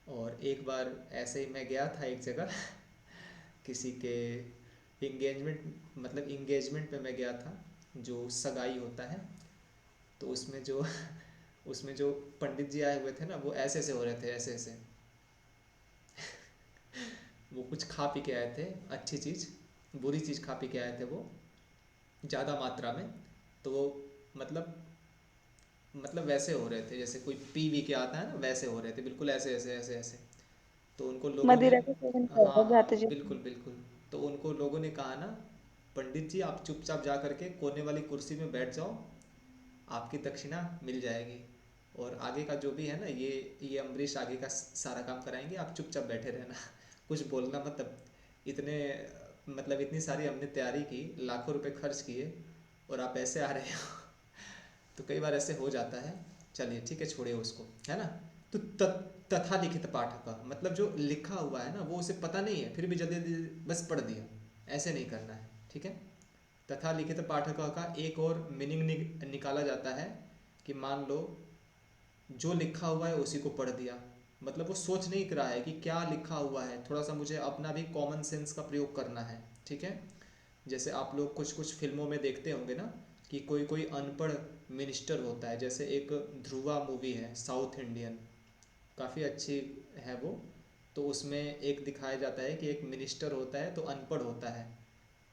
और एक बार ऐसे ही मैं गया था एक जगह किसी के इंगेजमेंट, मतलब इंगेजमेंट में मैं गया था, जो सगाई होता है, तो उसमें जो उसमें जो पंडित जी आए हुए थे ना, वो ऐसे ऐसे हो रहे थे, ऐसे ऐसे वो कुछ खा पी के आए थे, अच्छी चीज़ बुरी चीज़ खा पी के आए थे वो, ज़्यादा मात्रा में, तो वो मतलब वैसे हो रहे थे जैसे कोई पी वी के आता है ना, वैसे हो रहे थे बिल्कुल ऐसे ऐसे ऐसे ऐसे। तो उनको लोगों ने, मदिरा का सेवन किया हाँ होगा हाँ भ्राता जी। बिल्कुल बिल्कुल, तो उनको लोगों ने कहा ना, पंडित जी आप चुपचाप जा करके कोने वाली कुर्सी में बैठ जाओ, आपकी दक्षिणा मिल जाएगी, और आगे का जो भी है ना, ये अम्बरीश आगे का सारा काम कराएंगे, आप चुपचाप बैठे रहना कुछ बोलना मत। तब इतने मतलब इतनी सारी हमने तैयारी की, लाखों रुपए खर्च किए, और आप ऐसे आ रहे हो तो कई बार ऐसे हो जाता है। चलिए ठीक है, छोड़िए उसको, है ना। तो तथा लिखित पाठ का मतलब जो लिखा हुआ है ना, वो उसे पता नहीं है, फिर भी जल्दी जल्दी बस पढ़ दिया, ऐसे नहीं करना है, ठीक है। तथा लिखित पाठ का एक और मीनिंग निकाला जाता है कि मान लो जो लिखा हुआ है उसी को पढ़ दिया, मतलब वो सोच नहीं रहा है कि क्या लिखा हुआ है, थोड़ा सा मुझे अपना भी कॉमन सेंस का प्रयोग करना है, ठीक है। जैसे आप लोग कुछ कुछ फिल्मों में देखते होंगे ना कि कोई कोई अनपढ़ मिनिस्टर होता है, जैसे एक ध्रुवा मूवी है साउथ इंडियन, काफ़ी अच्छी है वो, तो उसमें एक दिखाया जाता है कि एक मिनिस्टर होता है तो अनपढ़ होता है,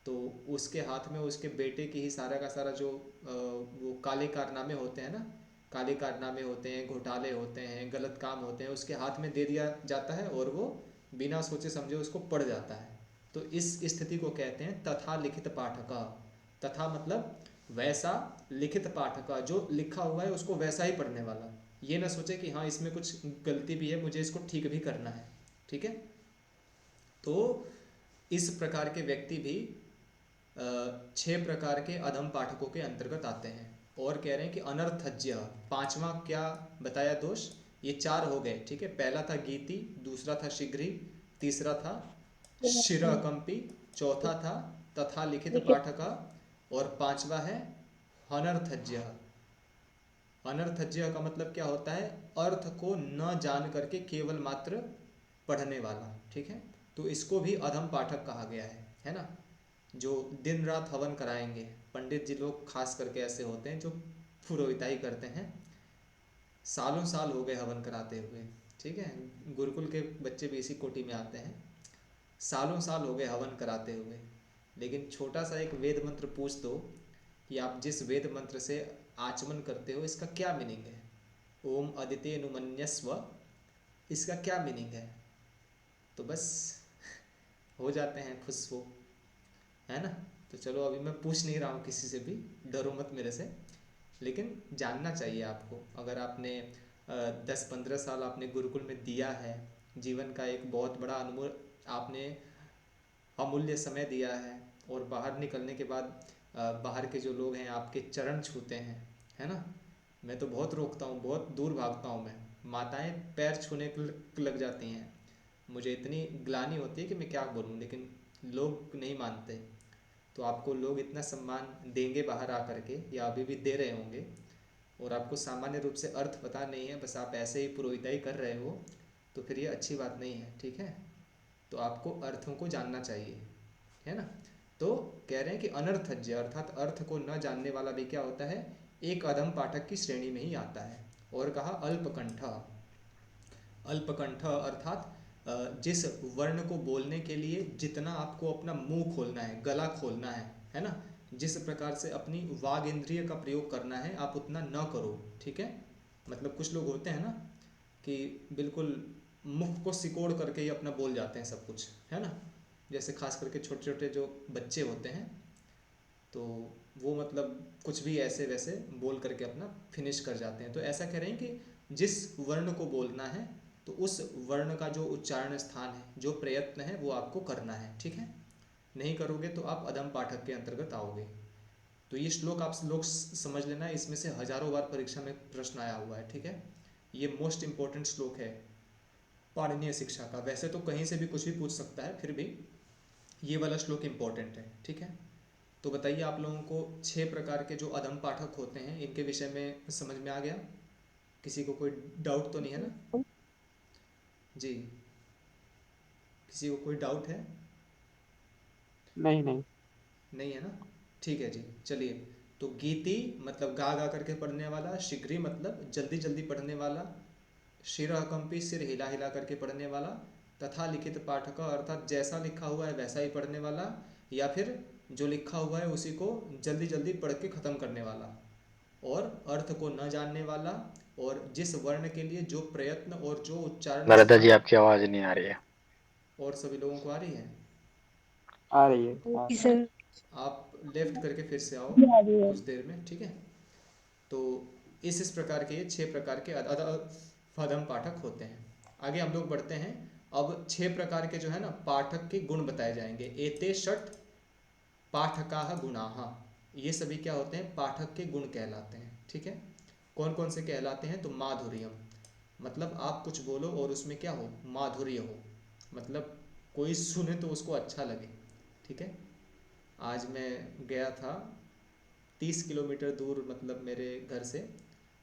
तो उसके हाथ में उसके बेटे की ही सारा का सारा जो वो काले कारनामे होते हैं ना, काले कारनामे होते हैं, घोटाले होते हैं, गलत काम होते हैं, उसके हाथ में दे दिया जाता है, और वो बिना सोचे समझे उसको पढ़ जाता है। तो इस स्थिति को कहते हैं तथा लिखित पाठ का। तथा मतलब वैसा, लिखित पाठ का जो लिखा हुआ है उसको वैसा ही पढ़ने वाला, ये ना सोचे कि हाँ इसमें कुछ गलती भी है, मुझे इसको ठीक भी करना है, ठीक है। तो इस प्रकार के व्यक्ति भी 6 प्रकार के अधम पाठकों के अंतर्गत आते हैं। और कह रहे हैं कि अनर्थज्य, पांचवा क्या बताया दोष, ये 4 हो गए, ठीक है। पहला था गीति, दूसरा था शीघ्री, तीसरा था शिरकंपी, चौथा था तथा लिखित लिखित। पाठका, और पांचवा है अनर्थज्य। अनर्थज्य का मतलब क्या होता है, अर्थ को न जान करके केवल मात्र पढ़ने वाला, ठीक है। तो इसको भी अधम पाठक कहा गया है ना। जो दिन रात हवन कराएंगे, पंडित जी लोग खास करके ऐसे होते हैं जो पुरोहिताई करते हैं, सालों साल हो गए हवन कराते हुए, ठीक है। गुरुकुल के बच्चे भी इसी कोटि में आते हैं, सालों साल हो गए हवन कराते हुए, लेकिन छोटा सा एक वेद मंत्र पूछ दो कि आप जिस वेद मंत्र से आचमन करते हो इसका क्या मीनिंग है, ओम अदिते नुमन्यस्व, इसका क्या मीनिंग है, तो बस हो जाते हैं खुश वो, है ना। तो चलो अभी मैं पूछ नहीं रहा हूँ किसी से भी, डरो मत मेरे से, लेकिन जानना चाहिए आपको। अगर आपने 10-15 साल आपने गुरुकुल में दिया है, जीवन का एक बहुत बड़ा अनमोल आपने अमूल्य समय दिया है, और बाहर निकलने के बाद बाहर के जो लोग हैं आपके चरण छूते हैं, है ना। मैं तो बहुत रोकता हूँ, बहुत दूर भागता हूँ, मैं माताएं पैर छूने लग जाती हैं, मुझे इतनी ग्लानि होती है कि मैं क्या बोलूँ, लेकिन लोग नहीं मानते। तो आपको लोग इतना सम्मान देंगे बाहर आकर के, या अभी भी दे रहे होंगे, और आपको सामान्य रूप से अर्थ पता नहीं है, बस आप ऐसे ही पुरोहिताई कर रहे हो, तो फिर ये अच्छी बात नहीं है, ठीक है। तो आपको अर्थों को जानना चाहिए, है ना। तो कह रहे हैं कि अनर्थज्य अर्थात अर्थ को न जानने वाला भी क्या होता है, एक अधम पाठक की श्रेणी में ही आता है। और कहा अल्पकंठ, अल्पकंठ अर्थात जिस वर्ण को बोलने के लिए जितना आपको अपना मुंह खोलना है, गला खोलना है ना, जिस प्रकार से अपनी वाग इंद्रिय का प्रयोग करना है आप उतना न करो, ठीक है। मतलब कुछ लोग होते हैं ना कि बिल्कुल मुख को सिकोड़ करके ही अपना बोल जाते हैं सब कुछ, है ना। जैसे खास करके छोटे छोटे जो बच्चे होते हैं तो वो मतलब कुछ भी ऐसे वैसे बोल करके अपना फिनिश कर जाते हैं। तो ऐसा कह रहे हैं कि जिस वर्ण को बोलना है तो उस वर्ण का जो उच्चारण स्थान है, जो प्रयत्न है वो आपको करना है, ठीक है। नहीं करोगे तो आप अधम पाठक के अंतर्गत आओगे। तो ये श्लोक आप लोग समझ लेना, इसमें से हजारों बार परीक्षा में प्रश्न आया हुआ है, ठीक है। ये मोस्ट इंपॉर्टेंट श्लोक है पाणिनीय शिक्षा का। वैसे तो कहीं से भी कुछ भी पूछ सकता है, फिर भी ये वाला श्लोक इंपॉर्टेंट है, ठीक है। तो बताइए आप लोगों को 6 प्रकार के जो अधम पाठक होते हैं इनके विषय में समझ में आ गया? किसी को कोई डाउट तो नहीं है ना जी? किसी को कोई डाउट है? नहीं नहीं। नहीं है ना, ठीक है जी। चलिए, तो गीति मतलब गा गा करके पढ़ने वाला, शीघ्री मतलब जल्दी जल्दी पढ़ने वाला, शिरः कंपी सिर हिला हिला करके पढ़ने वाला, तथा लिखित पाठक अर्थात जैसा लिखा हुआ है वैसा ही पढ़ने वाला, या फिर जो लिखा हुआ है उसी को जल्दी जल्दी पढ़ के ख़त्म करने वाला, और अर्थ को न जानने वाला, और जिस वर्ण के लिए जो प्रयत्न और जो उच्चारण भरत जी स्थान। आपकी आवाज नहीं आ रही है। और सभी लोगों को आ रही है? आ रही है। जी सर। आप लेफ्ट करके फिर से आओ आ रही है। कुछ देर में, ठीक है। तो इस प्रकार के 6 प्रकार के अधम पाठक होते हैं। आगे हम लोग बढ़ते हैं। अब 6 प्रकार के जो है ना पाठक के गुण बताए जाएंगे। एते षट पाठकाः गुणाः, ये सभी क्या होते हैं, पाठक के गुण कहलाते हैं, ठीक है। कौन कौन से कहलाते हैं? तो माधुर्यम, मतलब आप कुछ बोलो और उसमें क्या हो, माधुर्य हो, मतलब कोई सुने तो उसको अच्छा लगे, ठीक है। आज मैं गया था 30 किलोमीटर दूर, मतलब मेरे घर से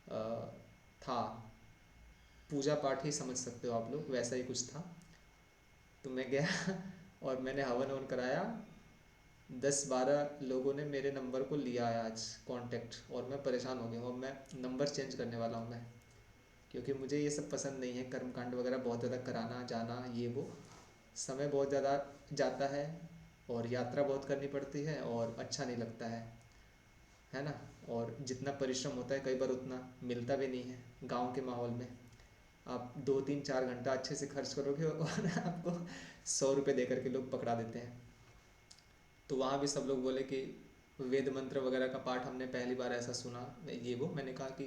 था, पूजा पाठ ही समझ सकते हो आप लोग, वैसा ही कुछ था। तो मैं गया और मैंने हवन ववन कराया। 10-12 लोगों ने मेरे नंबर को लिया है आज कांटेक्ट, और मैं परेशान हो गया हूँ। अब मैं नंबर चेंज करने वाला हूँ मैं, क्योंकि मुझे ये सब पसंद नहीं है, कर्मकांड वगैरह बहुत ज़्यादा कराना जाना, ये वो समय बहुत ज़्यादा जाता है और यात्रा बहुत करनी पड़ती है और अच्छा नहीं लगता है ना। और जितना परिश्रम होता है कई बार उतना मिलता भी नहीं है। गांव के माहौल में आप 2-3-4 घंटा अच्छे से खर्च करोगे और आपको 100 रुपये दे करके लोग पकड़ा देते हैं। तो वहाँ भी सब लोग बोले कि वेद मंत्र वगैरह का पाठ हमने पहली बार ऐसा सुना, ये वो। मैंने कहा कि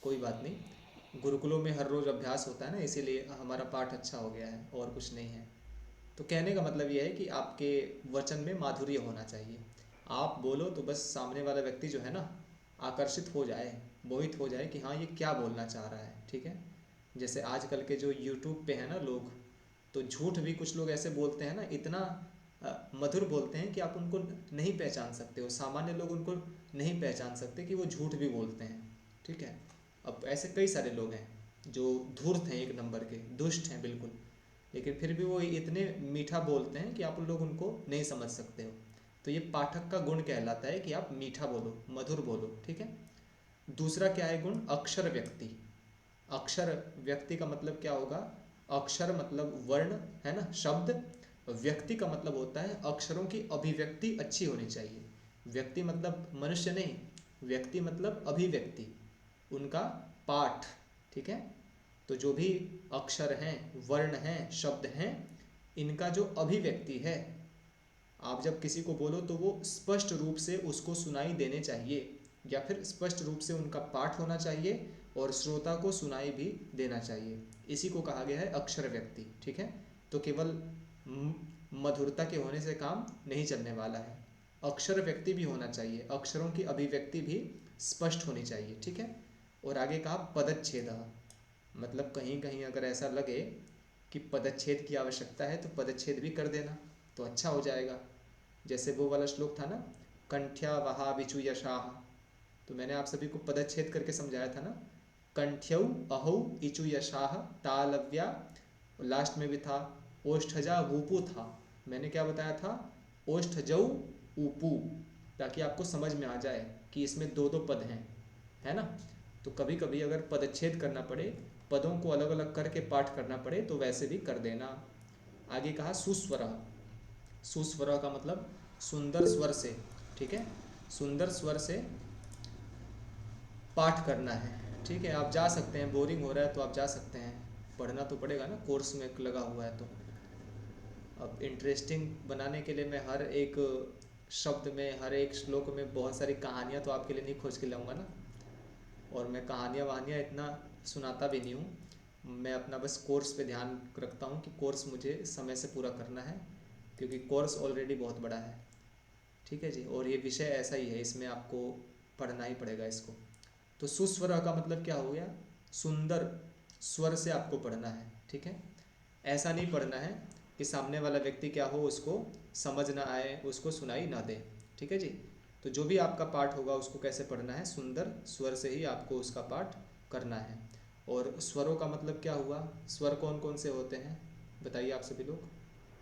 कोई बात नहीं, गुरुकुलों में हर रोज़ अभ्यास होता है ना, इसीलिए हमारा पाठ अच्छा हो गया है और कुछ नहीं है। तो कहने का मतलब ये है कि आपके वचन में माधुर्य होना चाहिए। आप बोलो तो बस सामने वाला व्यक्ति जो है ना आकर्षित हो जाए, मोहित हो जाए कि हाँ ये क्या बोलना चाह रहा है, ठीक है। जैसे आजकल के जो यूट्यूब पे है ना लोग, तो झूठ भी कुछ लोग ऐसे बोलते हैं ना, इतना मधुर बोलते हैं कि आप उनको नहीं पहचान सकते हो। सामान्य लोग उनको नहीं पहचान सकते कि वो झूठ भी बोलते हैं, ठीक है। अब ऐसे कई सारे लोग हैं जो धूर्त हैं, एक नंबर के दुष्ट हैं बिल्कुल, लेकिन फिर भी वो इतने मीठा बोलते हैं कि आप लोग उनको नहीं समझ सकते हो। तो ये पाठक का गुण कहलाता है कि आप मीठा बोलो, मधुर बोलो, ठीक है। दूसरा क्या है गुण? अक्षर व्यक्ति। अक्षर व्यक्ति का मतलब क्या होगा? अक्षर मतलब वर्ण है ना, शब्द। व्यक्ति का मतलब होता है अक्षरों की अभिव्यक्ति अच्छी होनी चाहिए। व्यक्ति मतलब मनुष्य नहीं, व्यक्ति मतलब अभिव्यक्ति, उनका पाठ, ठीक है। तो जो भी अक्षर हैं, वर्ण हैं, शब्द हैं, इनका जो अभिव्यक्ति है, आप जब किसी को बोलो तो वो स्पष्ट रूप से उसको सुनाई देने चाहिए, या फिर स्पष्ट रूप से उनका पाठ होना चाहिए और श्रोता को सुनाई भी देना चाहिए। इसी को कहा गया है अक्षर व्यक्ति, ठीक है। तो केवल मधुरता के होने से काम नहीं चलने वाला है, अक्षर व्यक्ति भी होना चाहिए, अक्षरों की अभिव्यक्ति भी स्पष्ट होनी चाहिए, ठीक है। और आगे कहा पदच्छेदः, मतलब कहीं कहीं अगर ऐसा लगे कि पदच्छेद की आवश्यकता है तो पदच्छेद भी कर देना तो अच्छा हो जाएगा। जैसे वो वाला श्लोक था ना, कंठ्या वहा विचु यशाह, तो मैंने आप सभी को पदच्छेद करके समझाया था ना, कंठ्यौ अहौ इचु यशाह तालव्या, लास्ट में भी था ओष्ठजा वूपु था। मैंने क्या बताया था? ओष्ठजौ ऊपू, ताकि आपको समझ में आ जाए कि इसमें दो दो पद हैं, है ना। तो कभी कभी अगर पदच्छेद करना पड़े, पदों को अलग अलग करके पाठ करना पड़े, तो वैसे भी कर देना। आगे कहा सुस्वर। सुस्वर का मतलब सुंदर स्वर से, ठीक है, सुंदर स्वर से पाठ करना है, ठीक है। आप जा सकते हैं, बोरिंग हो रहा है तो आप जा सकते हैं, पढ़ना तो पड़ेगा ना, कोर्स में लगा हुआ है तो। अब इंटरेस्टिंग बनाने के लिए मैं हर एक शब्द में, हर एक श्लोक में बहुत सारी कहानियाँ तो आपके लिए नहीं खोज के लाऊंगा ना, और मैं कहानियाँ वहानियाँ इतना सुनाता भी नहीं हूँ। मैं अपना बस कोर्स पे ध्यान रखता हूँ कि कोर्स मुझे समय से पूरा करना है, क्योंकि कोर्स ऑलरेडी बहुत बड़ा है, ठीक है जी। और ये विषय ऐसा ही है, इसमें आपको पढ़ना ही पड़ेगा इसको। तो सुस्वर का मतलब क्या हो गया, सुंदर स्वर से आपको पढ़ना है, ठीक है। ऐसा नहीं पढ़ना है कि सामने वाला व्यक्ति क्या हो, उसको समझ ना आए, उसको सुनाई ना दे, ठीक है जी। तो जो भी आपका पाठ होगा उसको कैसे पढ़ना है, सुंदर स्वर से ही आपको उसका पाठ करना है। और स्वरों का मतलब क्या हुआ, स्वर कौन कौन से होते हैं बताइए आप सभी लोग।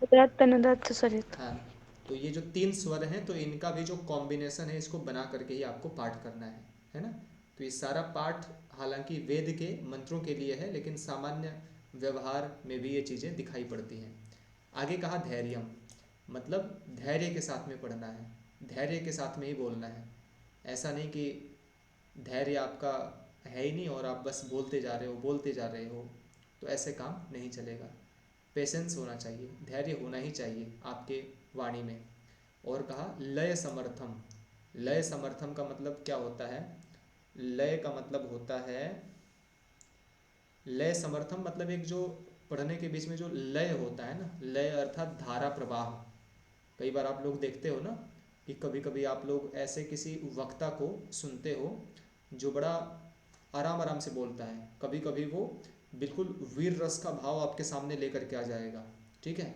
उदात्त अनुदात्त स्वरित। हाँ, तो ये जो 3 स्वर हैं, तो इनका भी जो कॉम्बिनेशन है, इसको बना करके ही आपको पाठ करना है ना। तो ये सारा पाठ हालांकि वेद के मंत्रों के लिए है, लेकिन सामान्य व्यवहार में भी ये चीज़ें दिखाई पड़ती हैं। आगे कहा धैर्यम, मतलब धैर्य के साथ में पढ़ना है, धैर्य के साथ में ही बोलना है। ऐसा नहीं कि धैर्य आपका है ही नहीं और आप बस बोलते जा रहे हो, बोलते जा रहे हो, तो ऐसे काम नहीं चलेगा। पेशेंस होना चाहिए, धैर्य होना ही चाहिए आपके वाणी में। और कहा लय समर्थम। लय समर्थम का मतलब क्या होता है, लय का मतलब होता है, लय समर्थम मतलब एक जो पढ़ने के बीच में जो लय होता है ना, लय अर्थात धारा प्रवाह। कई बार आप लोग देखते हो ना कि कभी कभी आप लोग ऐसे किसी वक्ता को सुनते हो जो बड़ा आराम आराम से बोलता है, कभी कभी वो बिल्कुल वीर रस का भाव आपके सामने लेकर के आ जाएगा, ठीक है।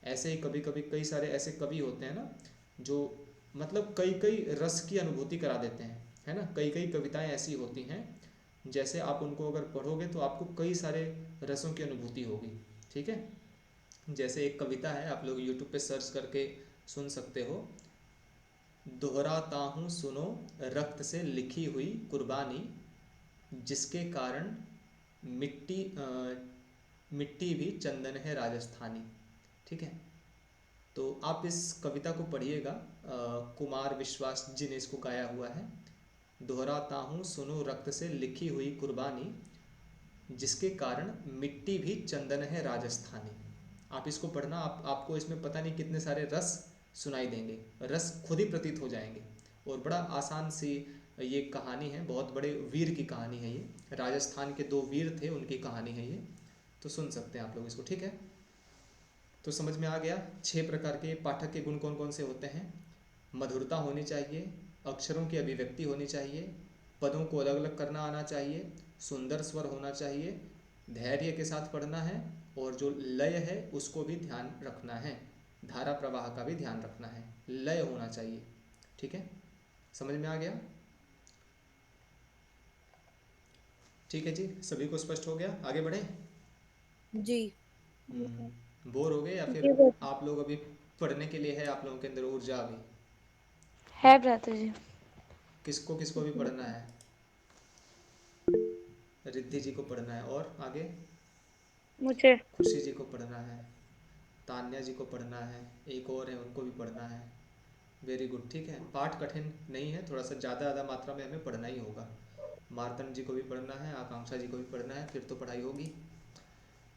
ऐसे ही कभी कभी कई सारे ऐसे कवि होते हैं ना, जो मतलब कई कई रस की अनुभूति करा देते हैं, है ना। कई कई कविताएं ऐसी होती हैं, जैसे आप उनको अगर पढ़ोगे तो आपको कई सारे रसों की अनुभूति होगी, ठीक है। जैसे एक कविता है, आप लोग यूट्यूब पे सर्च करके सुन सकते हो। दोहराता हूँ सुनो रक्त से लिखी हुई कुर्बानी, जिसके कारण मिट्टी भी चंदन है राजस्थानी, ठीक है। तो आप इस कविता को पढ़िएगा, कुमार विश्वास जी ने इसको गाया हुआ है। दोहराता हूँ सुनो रक्त से लिखी हुई कुर्बानी, जिसके कारण मिट्टी भी चंदन है राजस्थानी। आप इसको पढ़ना, आपको इसमें पता नहीं कितने सारे रस सुनाई देंगे, रस खुद ही प्रतीत हो जाएंगे। और बड़ा आसान सी ये कहानी है, बहुत बड़े वीर की कहानी है ये, राजस्थान के 2 वीर थे उनकी कहानी है ये, तो सुन सकते हैं आप लोग इसको, ठीक है। तो समझ में आ गया 6 प्रकार के पाठक के गुण कौन कौन से होते हैं। मधुरता होनी चाहिए, अक्षरों की अभिव्यक्ति होनी चाहिए, पदों को अलग अलग करना आना चाहिए, सुंदर स्वर होना चाहिए, धैर्य के साथ पढ़ना है, और जो लय है उसको भी ध्यान रखना है, धारा प्रवाह का भी ध्यान रखना है, लय होना चाहिए, ठीक है। समझ में आ गया, ठीक है जी, सभी को स्पष्ट हो गया। आगे बढ़े। जी। बोर हो गए या जी फिर भ्राता आप लोग अभी पढ़ने के लिए है, आप लोगों के अंदर ऊर्जा अभी। है भ्राता जी। किसको किसको भी पढ़ना है, रिद्धि जी को पढ़ना है, और आगे मुझे खुशी जी को पढ़ना है, तान्या जी को पढ़ना है, एक और है उनको भी पढ़ना है। वेरी गुड, ठीक है। पाठ कठिन नहीं है, थोड़ा सा ज़्यादा मात्रा में हमें पढ़ना ही होगा। मार्तन जी को भी पढ़ना है, आकांक्षा जी को भी पढ़ना है, फिर तो पढ़ाई होगी,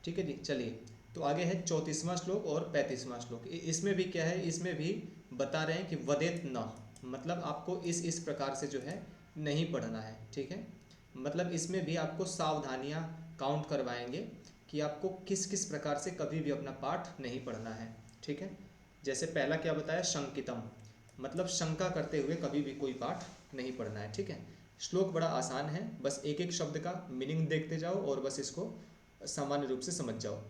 ठीक है जी। चलिए, तो आगे है 34वां श्लोक और 35वां श्लोक। इसमें भी क्या है, इसमें भी बता रहे हैं कि वदेत न, मतलब आपको इस प्रकार से जो है नहीं पढ़ना है, ठीक है। मतलब इसमें भी आपको सावधानियां काउंट करवाएंगे कि आपको किस किस प्रकार से कभी भी अपना पाठ नहीं पढ़ना है, ठीक है। जैसे पहला क्या बताया, शंकितम, मतलब शंका करते हुए कभी भी कोई पाठ नहीं पढ़ना है, ठीक है। श्लोक बड़ा आसान है, बस एक एक शब्द का मीनिंग देखते जाओ और बस इसको सामान्य रूप से समझ जाओ।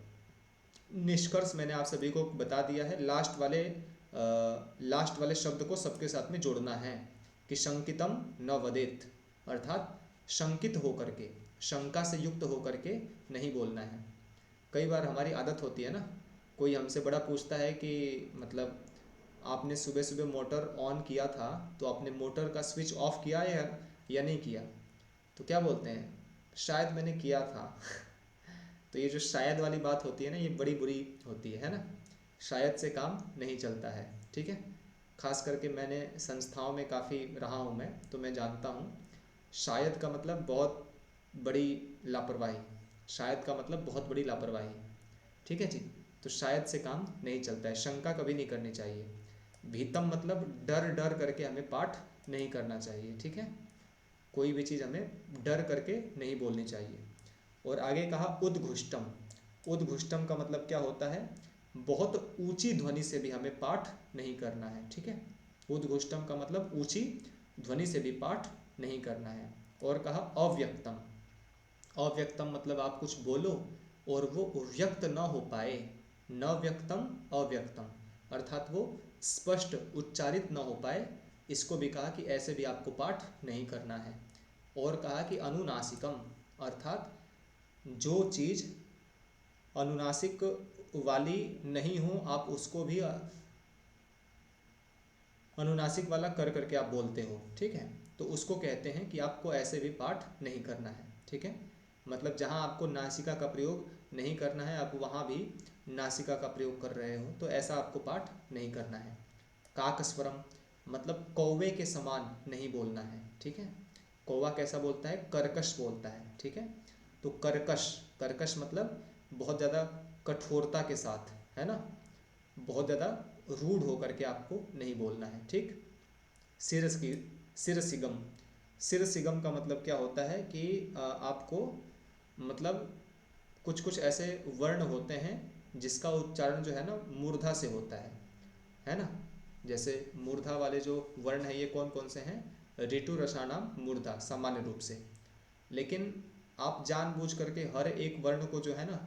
निष्कर्ष मैंने आप सभी को बता दिया है, लास्ट वाले शब्द को सबके साथ में जोड़ना है कि शंकितम न वदेत, अर्थात शंकित होकर के, शंका से युक्त होकर के नहीं बोलना है। कई बार हमारी आदत होती है ना, कोई हमसे बड़ा पूछता है कि मतलब आपने सुबह सुबह मोटर ऑन किया था तो आपने मोटर का स्विच ऑफ किया या नहीं किया? तो क्या बोलते हैं? शायद मैंने किया था। तो ये जो शायद वाली बात होती है ना, ये बड़ी बुरी होती है ना। शायद से काम नहीं चलता है, ठीक है। खास करके मैंने संस्थाओं में काफ़ी रहा हूँ मैं, तो मैं जानता हूँ शायद का मतलब बहुत बड़ी लापरवाही, शायद का मतलब बहुत बड़ी लापरवाही, ठीक है जी। तो शायद से काम नहीं चलता है, शंका कभी नहीं करनी चाहिए। भीतम मतलब डर डर करके हमें पाठ नहीं करना चाहिए, ठीक है। कोई भी चीज़ हमें डर करके नहीं बोलनी चाहिए। और आगे कहा उद्घुष्टम। उद्घुष्टम का मतलब क्या होता है? बहुत ऊंची ध्वनि से भी हमें पाठ नहीं करना है, ठीक है। उद्घुष्टम का मतलब ऊंची ध्वनि से भी पाठ नहीं करना है। और कहा अव्यक्तम। अव्यक्तम मतलब आप कुछ बोलो और वो व्यक्त न हो पाए, न व्यक्तम अव्यक्तम, अर्थात वो स्पष्ट उच्चारित न हो पाए, इसको भी कहा कि ऐसे भी आपको पाठ नहीं करना है। और कहा कि अनुनासिकम, अर्थात जो चीज़ अनुनासिक वाली नहीं हो आप उसको भी अनुनासिक वाला कर करके आप बोलते हो, ठीक है। तो उसको कहते हैं कि आपको ऐसे भी पाठ नहीं करना है, ठीक है। मतलब जहाँ आपको नासिका का प्रयोग नहीं करना है आप वहाँ भी नासिका का प्रयोग कर रहे हो, तो ऐसा आपको पाठ नहीं करना है। काकस्वरम मतलब कौवे के समान नहीं बोलना है, ठीक है। कौवा कैसा बोलता है? कर्कश बोलता है, ठीक है। तो कर्कश, कर्कश मतलब बहुत ज़्यादा कठोरता के साथ, है ना, बहुत ज़्यादा रूड होकर के आपको नहीं बोलना है, ठीक। सिरसिगम। सिरसिगम का मतलब क्या होता है कि आपको मतलब कुछ कुछ ऐसे वर्ण होते हैं जिसका उच्चारण जो है ना मूर्धा से होता है ना। जैसे मूर्धा वाले जो वर्ण है ये कौन कौन से हैं? ऋतु रसानाम मूर्धा सामान्य रूप से। लेकिन आप जानबूझ करके हर एक वर्ण को जो है ना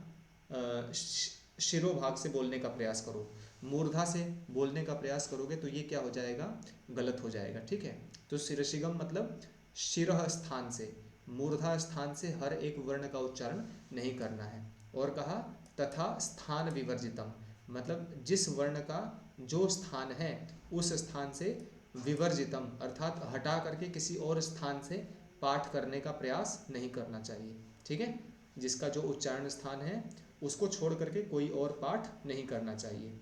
शिरोभाग से बोलने का प्रयास करो। मूर्धा से बोलने का प्रयास करोगे तो ये क्या हो जाएगा? गलत हो जाएगा, ठीक है। तो शिरसिगम मतलब शिरः स्थान से, मूर्धा स्थान से हर एक वर्ण का उच्चारण नहीं करना है। और कहा तथा स्थान विवर्जितम मतलब जिस वर्ण का जो स्थान है उस स्थान से विवर्जितम अर्थात हटा करके किसी और स्थान से पाठ करने का प्रयास नहीं करना चाहिए, ठीक है। जिसका जो उच्चारण स्थान है उसको छोड़ करके कोई और पाठ नहीं करना चाहिए।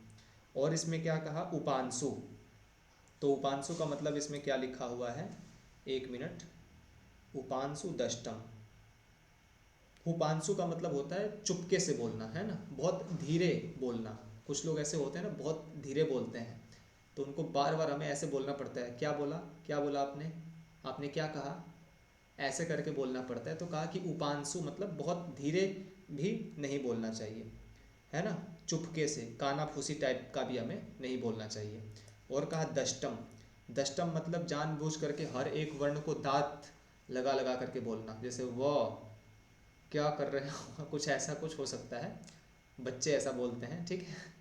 और इसमें क्या कहा? उपांशु। तो उपांशु का मतलब इसमें क्या लिखा हुआ है? एक मिनट। उपांशु दष्टम। उपांशु का मतलब होता है चुपके से बोलना, है ना, बहुत धीरे बोलना। कुछ लोग ऐसे होते हैं ना बहुत धीरे बोलते हैं, तो उनको बार बार हमें ऐसे बोलना पड़ता है, क्या बोला, क्या बोला आपने, आपने क्या कहा, ऐसे करके बोलना पड़ता है। तो कहा कि उपांशु मतलब बहुत धीरे भी नहीं बोलना चाहिए, है ना, चुपके से काना फूसी टाइप का भी हमें नहीं बोलना चाहिए। और कहा दष्टम। दष्टम मतलब जानबूझ करके हर एक वर्ण को दांत लगा लगा करके बोलना, जैसे वो क्या कर रहे हो कुछ ऐसा कुछ हो सकता है, बच्चे ऐसा बोलते हैं, ठीक है।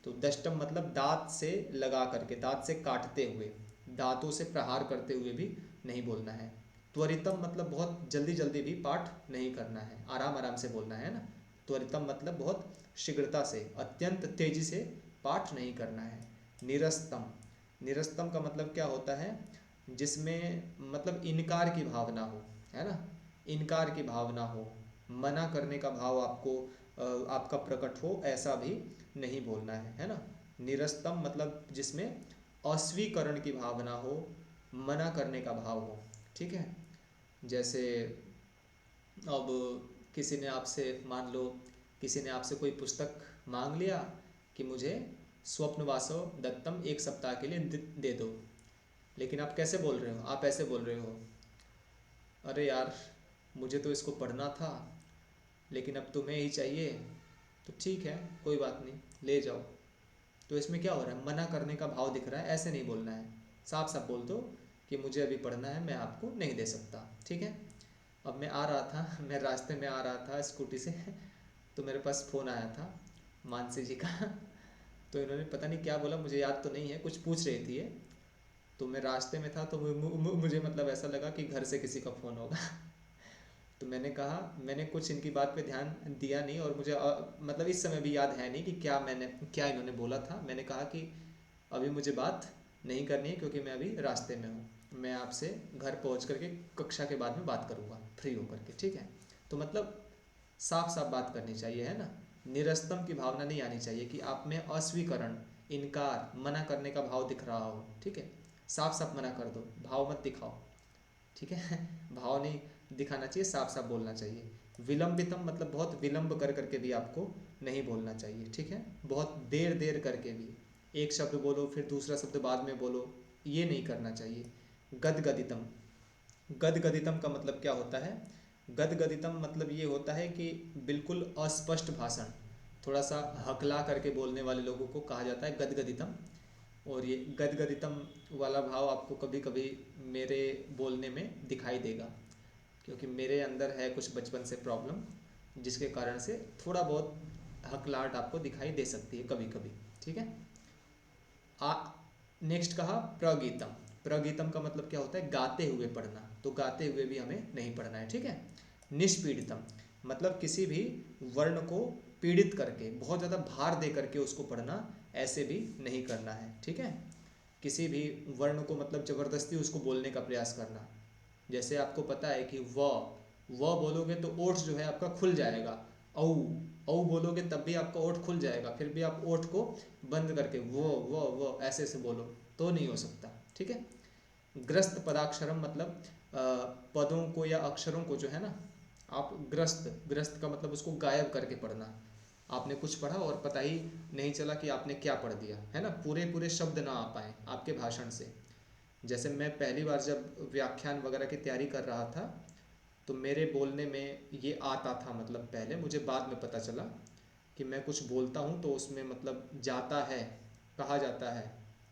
तो दष्टम मतलब दांत से लगा करके, दांत से काटते हुए, दांतों से प्रहार करते हुए भी नहीं बोलना है। त्वरितम मतलब बहुत जल्दी जल्दी भी पाठ नहीं करना है, आराम आराम से बोलना है ना। त्वरितम मतलब बहुत शीघ्रता से, अत्यंत तेजी से पाठ नहीं करना है। निरस्तम। निरस्तम का मतलब क्या होता है? जिसमें मतलब इनकार की भावना हो, है ना, इनकार की भावना हो, मना करने का भाव आपको आपका प्रकट हो, ऐसा भी नहीं बोलना है ना। निरस्तम मतलब जिसमें अस्वीकरण की भावना हो, मना करने का भाव हो, ठीक है। जैसे अब किसी ने आपसे, मान लो किसी ने आपसे कोई पुस्तक मांग लिया कि मुझे स्वप्नवासव दत्तम एक सप्ताह के लिए दे दो, लेकिन आप कैसे बोल रहे हो? आप ऐसे बोल रहे हो, अरे यार मुझे तो इसको पढ़ना था लेकिन अब तुम्हें ही चाहिए, तो ठीक है कोई बात नहीं ले जाओ। तो इसमें क्या हो रहा है? मना करने का भाव दिख रहा है। ऐसे नहीं बोलना है, साफ साफ बोल दो कि मुझे अभी पढ़ना है, मैं आपको नहीं दे सकता, ठीक है। अब मैं आ रहा था, मैं रास्ते में आ रहा था स्कूटी से, तो मेरे पास फ़ोन आया था मानसी जी का। तो इन्होंने पता नहीं क्या बोला, मुझे याद तो नहीं है, कुछ पूछ रही थी ये। तो मैं रास्ते में था तो मुझे मतलब ऐसा लगा कि घर से किसी का फ़ोन होगा। तो मैंने कहा, मैंने कुछ इनकी बात पे ध्यान दिया नहीं, और मुझे मतलब इस समय भी याद है नहीं कि क्या इन्होंने बोला था। मैंने कहा कि अभी मुझे बात नहीं करनी है क्योंकि मैं अभी रास्ते में हूँ, मैं आपसे घर पहुँच करके कक्षा के बाद में बात करूँगा फ्री होकर के, ठीक है। तो मतलब साफ साफ बात करनी चाहिए, है ना। निरस्तम की भावना नहीं आनी चाहिए कि आप में अस्वीकरण, इनकार, मना करने का भाव दिख रहा हो, ठीक है। साफ साफ मना कर दो, भाव मत दिखाओ, ठीक है। भाव नहीं दिखाना चाहिए, साफ साफ बोलना चाहिए। विलंबितम मतलब बहुत विलंब कर करके भी आपको नहीं बोलना चाहिए, ठीक है। बहुत देर देर करके भी एक शब्द बोलो फिर दूसरा शब्द बाद में बोलो, ये नहीं करना चाहिए। गदगदितम, गदगदितम का मतलब क्या होता है? गदगदितम मतलब ये होता है कि बिल्कुल अस्पष्ट भाषण, थोड़ा सा हकला करके बोलने वाले लोगों को कहा जाता है गदगदितम। और ये गदगदितम वाला भाव आपको कभी कभी मेरे बोलने में दिखाई देगा, क्योंकि मेरे अंदर है कुछ बचपन से प्रॉब्लम, जिसके कारण से थोड़ा बहुत हकलाहट आपको दिखाई दे सकती है कभी कभी, ठीक है। नेक्स्ट कहा प्रगीतम। प्रगीतम का मतलब क्या होता है? गाते हुए पढ़ना, तो गाते हुए भी हमें नहीं पढ़ना है, ठीक है। निष्पीड़ितम मतलब किसी भी वर्ण को पीड़ित करके, बहुत ज़्यादा भार दे करके उसको पढ़ना, ऐसे भी नहीं करना है, ठीक है। किसी भी वर्ण को मतलब ज़बरदस्ती उसको बोलने का प्रयास करना, जैसे आपको पता है कि व बोलोगे तो ओठ जो है आपका खुल जाएगा, औ औ बोलोगे तब भी आपका ओठ खुल जाएगा, फिर भी आप ओठ को बंद करके वो ऐसे से बोलो तो नहीं हो सकता, ठीक है। ग्रस्त पदाक्षरम मतलब पदों को या अक्षरों को जो है ना, आप ग्रस्त का मतलब उसको गायब करके पढ़ना। आपने कुछ पढ़ा और पता ही नहीं चला कि आपने क्या पढ़ दिया, है ना, पूरे पूरे शब्द ना आ पाए आपके भाषण से। जैसे मैं पहली बार जब व्याख्यान वगैरह की तैयारी कर रहा था तो मेरे बोलने में ये आता था, मतलब पहले मुझे बाद में पता चला कि मैं कुछ बोलता हूँ तो उसमें मतलब जाता है, कहा जाता है,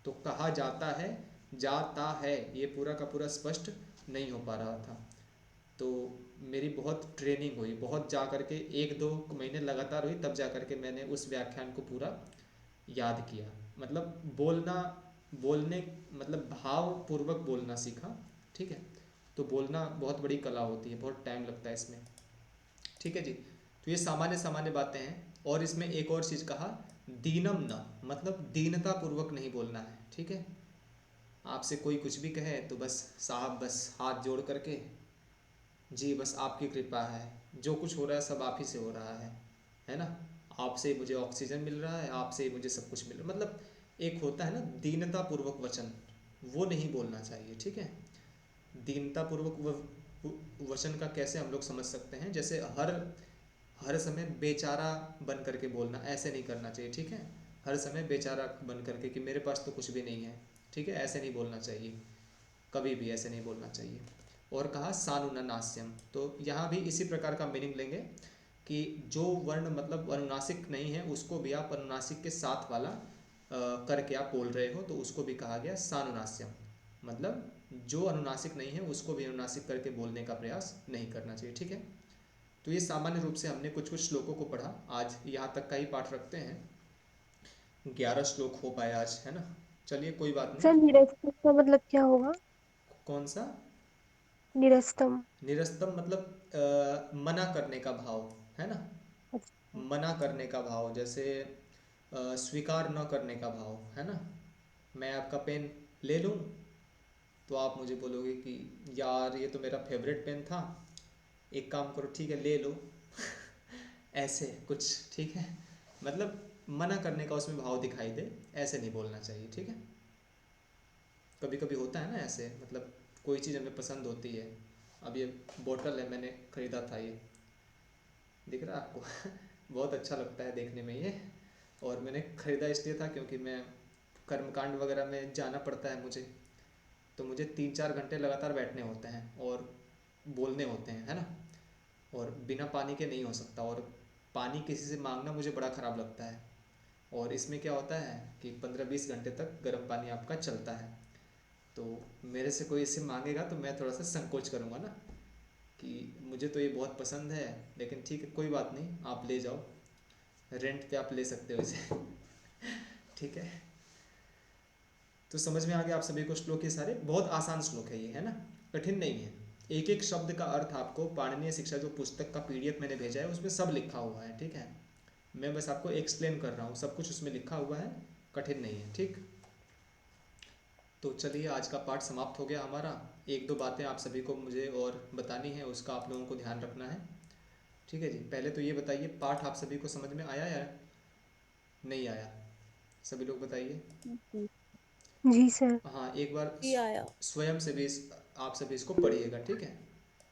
तो कहा जाता है, जाता है, ये पूरा का पूरा स्पष्ट नहीं हो पा रहा था। तो मेरी बहुत ट्रेनिंग हुई, बहुत जा कर के 1-2 महीने लगातार हुई, तब जा कर के मैंने उस व्याख्यान को पूरा याद किया। मतलब बोलने मतलब भाव पूर्वक बोलना सीखा, ठीक है। तो बोलना बहुत बड़ी कला होती है, बहुत टाइम लगता है इसमें, ठीक है जी। तो ये सामान्य सामान्य बातें हैं। और इसमें एक और चीज़ कहा, दीनम न मतलब दीनता पूर्वक नहीं बोलना है, ठीक है। आपसे कोई कुछ भी कहे तो बस साहब बस हाथ जोड़ करके, जी बस आपकी कृपा है, जो कुछ हो रहा है सब आप ही से हो रहा है ना, आपसे मुझे ऑक्सीजन मिल रहा है, आपसे मुझे सब कुछ मिल रहा है, मतलब एक होता है ना दीनता पूर्वक वचन, वो नहीं बोलना चाहिए, ठीक है। दीनता पूर्वक वचन का कैसे हम लोग समझ सकते हैं? जैसे हर समय बेचारा बन करके बोलना, ऐसे नहीं करना चाहिए, ठीक है। हर समय बेचारा बन करके कि मेरे पास तो कुछ भी नहीं है, ठीक है, ऐसे नहीं बोलना चाहिए, कभी भी ऐसे नहीं बोलना चाहिए। और कहा सानुनास्यम, तो यहाँ भी इसी प्रकार का मीनिंग लेंगे कि जो वर्ण मतलब अनुनासिक नहीं है उसको भी आप अनुनासिक के साथ वाला करके आप बोल रहे हो, तो उसको भी कहा गया सानुनास्यम, मतलब जो अनुनासिक नहीं है उसको भी अनुनासिक करके बोलने का प्रयास नहीं करना चाहिए, ठीक है। तो ये सामान्य रूप से हमने कुछ कुछ श्लोकों को पढ़ा, आज यहाँ तक का ही पाठ रखते हैं, 11 श्लोक हो पाए आज, है ना। चलिए कोई बात सर नहीं। निरस्तम का मतलब क्या होगा? कौन सा? निरस्तम। निरस्तम मतलब मना करने का भाव, है ना। अच्छा। मना करने का भाव, जैसे स्वीकार न करने का भाव, है ना। मैं आपका पेन ले लूँ तो आप मुझे बोलोगे कि यार ये तो मेरा फेवरेट पेन था, एक काम करो ठीक है ले लो ऐसे कुछ, ठीक है। मतलब मना करने का उसमें भाव दिखाई दे, ऐसे नहीं बोलना चाहिए, ठीक है। कभी कभी होता है ना ऐसे, मतलब कोई चीज़ हमें पसंद होती है, अब ये बोतल है मैंने ख़रीदा था, ये दिख रहा है आपको बहुत अच्छा लगता है देखने में ये, और मैंने ख़रीदा इसलिए था क्योंकि मैं कर्मकांड वगैरह में जाना पड़ता है मुझे, तो मुझे 3-4 घंटे लगातार बैठने होते हैं और बोलने होते हैं, है ना, और बिना पानी के नहीं हो सकता, और पानी किसी से मांगना मुझे बड़ा ख़राब लगता है। और इसमें क्या होता है कि 15-20 घंटे तक गर्म पानी आपका चलता है, तो मेरे से कोई इसे मांगेगा तो मैं थोड़ा सा संकोच करूँगा ना कि मुझे तो ये बहुत पसंद है, लेकिन ठीक है कोई बात नहीं, आप ले जाओ, रेंट पे आप ले सकते हो इसे ठीक है। तो समझ में आ गया आप सभी को श्लोक? ये सारे बहुत आसान श्लोक है ये, है ना, कठिन नहीं है। एक एक शब्द का अर्थ आपको पाणिनीय शिक्षा जो पुस्तक का पीडीएफ मैंने भेजा है उसमें सब लिखा हुआ है, ठीक है। मैं बस आपको एक्सप्लेन कर रहा हूँ, सब कुछ उसमें लिखा हुआ है, कठिन नहीं है, ठीक। तो चलिए आज का पाठ समाप्त हो गया हमारा। एक दो बातें आप सभी को मुझे और बतानी है, उसका आप लोगों को ध्यान रखना है। ठीक है जी, पहले तो ये बताइए पाठ आप सभी को समझ में आया या नहीं आया? सभी लोग बताइए। जी सर। हाँ, एक बार जी आया। स्वयं से भी आप सभी इसको पढ़िएगा, ठीक है?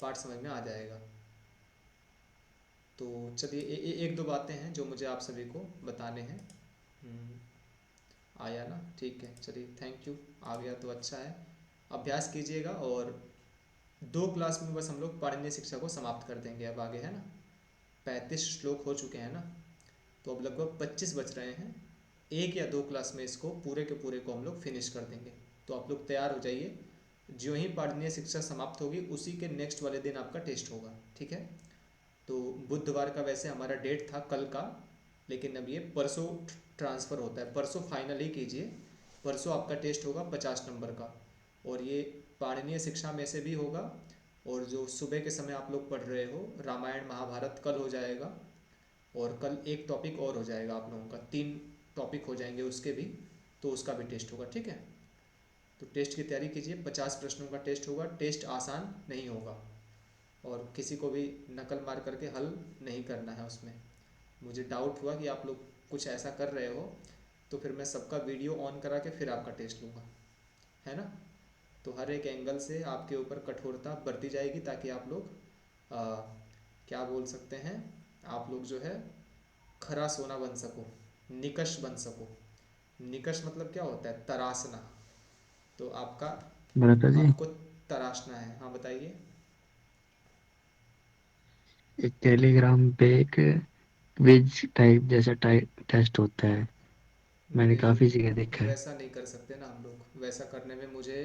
पाठ समझ में आ जाएगा। तो चलिए एक दो बातें हैं जो मुझे आप सभी को बताने हैं। आया ना? ठीक है, चलिए थैंक यू। आ गया तो अच्छा है। अभ्यास कीजिएगा और 2 क्लास में बस हम लोग पाणिनीय शिक्षा को समाप्त कर देंगे। अब आगे है ना, 35 श्लोक हो चुके हैं ना, तो अब लगभग 25 बच रहे हैं। 1 या 2 क्लास में इसको पूरे के पूरे को हम लोग फिनिश कर देंगे। तो आप लोग तैयार हो जाइए, जो ही पाणिनीय शिक्षा समाप्त होगी उसी के नेक्स्ट वाले दिन आपका टेस्ट होगा, ठीक है? तो बुधवार का वैसे हमारा डेट था कल का, लेकिन अब ये परसों ट्रांसफ़र होता है। परसों फाइनल ही कीजिए, परसों आपका टेस्ट होगा 50 नंबर का, और ये पाणिनीय शिक्षा में से भी होगा। और जो सुबह के समय आप लोग पढ़ रहे हो रामायण महाभारत, कल हो जाएगा। और कल एक टॉपिक और हो जाएगा आप लोगों का, 3 टॉपिक हो जाएंगे उसके भी, तो उसका भी टेस्ट होगा, ठीक है? तो टेस्ट की तैयारी कीजिए। 50 प्रश्नों का टेस्ट होगा। टेस्ट आसान नहीं होगा और किसी को भी नकल मार करके हल नहीं करना है उसमें। मुझे डाउट हुआ कि आप लोग कुछ ऐसा कर रहे हो, तो फिर मैं सबका वीडियो ऑन करा के फिर आपका टेस्ट लूँगा, है ना? तो हर एक एंगल से आपके ऊपर कठोरता बरती जाएगी, ताकि आप लोग क्या बोल सकते हैं, आप लोग जो है खरा सोना बन सको, निकष बन सको। निकष मतलब क्या होता है? तराशना। तो भरत जी, आपको तराशना है। हाँ बताइए। एक टेलीग्राम पे एक क्विज टाइप जैसा टेस्ट होता है, मैंने नहीं, काफी जगह देखा है। वैसा नहीं कर सकते ना हम लोग। वैसा करने में मुझे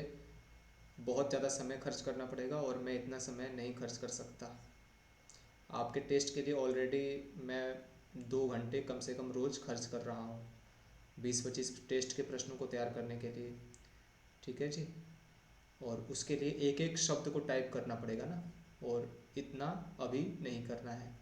बहुत ज़्यादा समय खर्च करना पड़ेगा और मैं इतना समय नहीं खर्च कर सकता। आपके टेस्ट के लिए ऑलरेडी मैं 2 घंटे कम से कम रोज़ खर्च कर रहा हूँ 20-25 टेस्ट के प्रश्नों को तैयार करने के लिए, ठीक है जी? और उसके लिए एक एक शब्द को टाइप करना पड़ेगा ना, और इतना अभी नहीं करना है।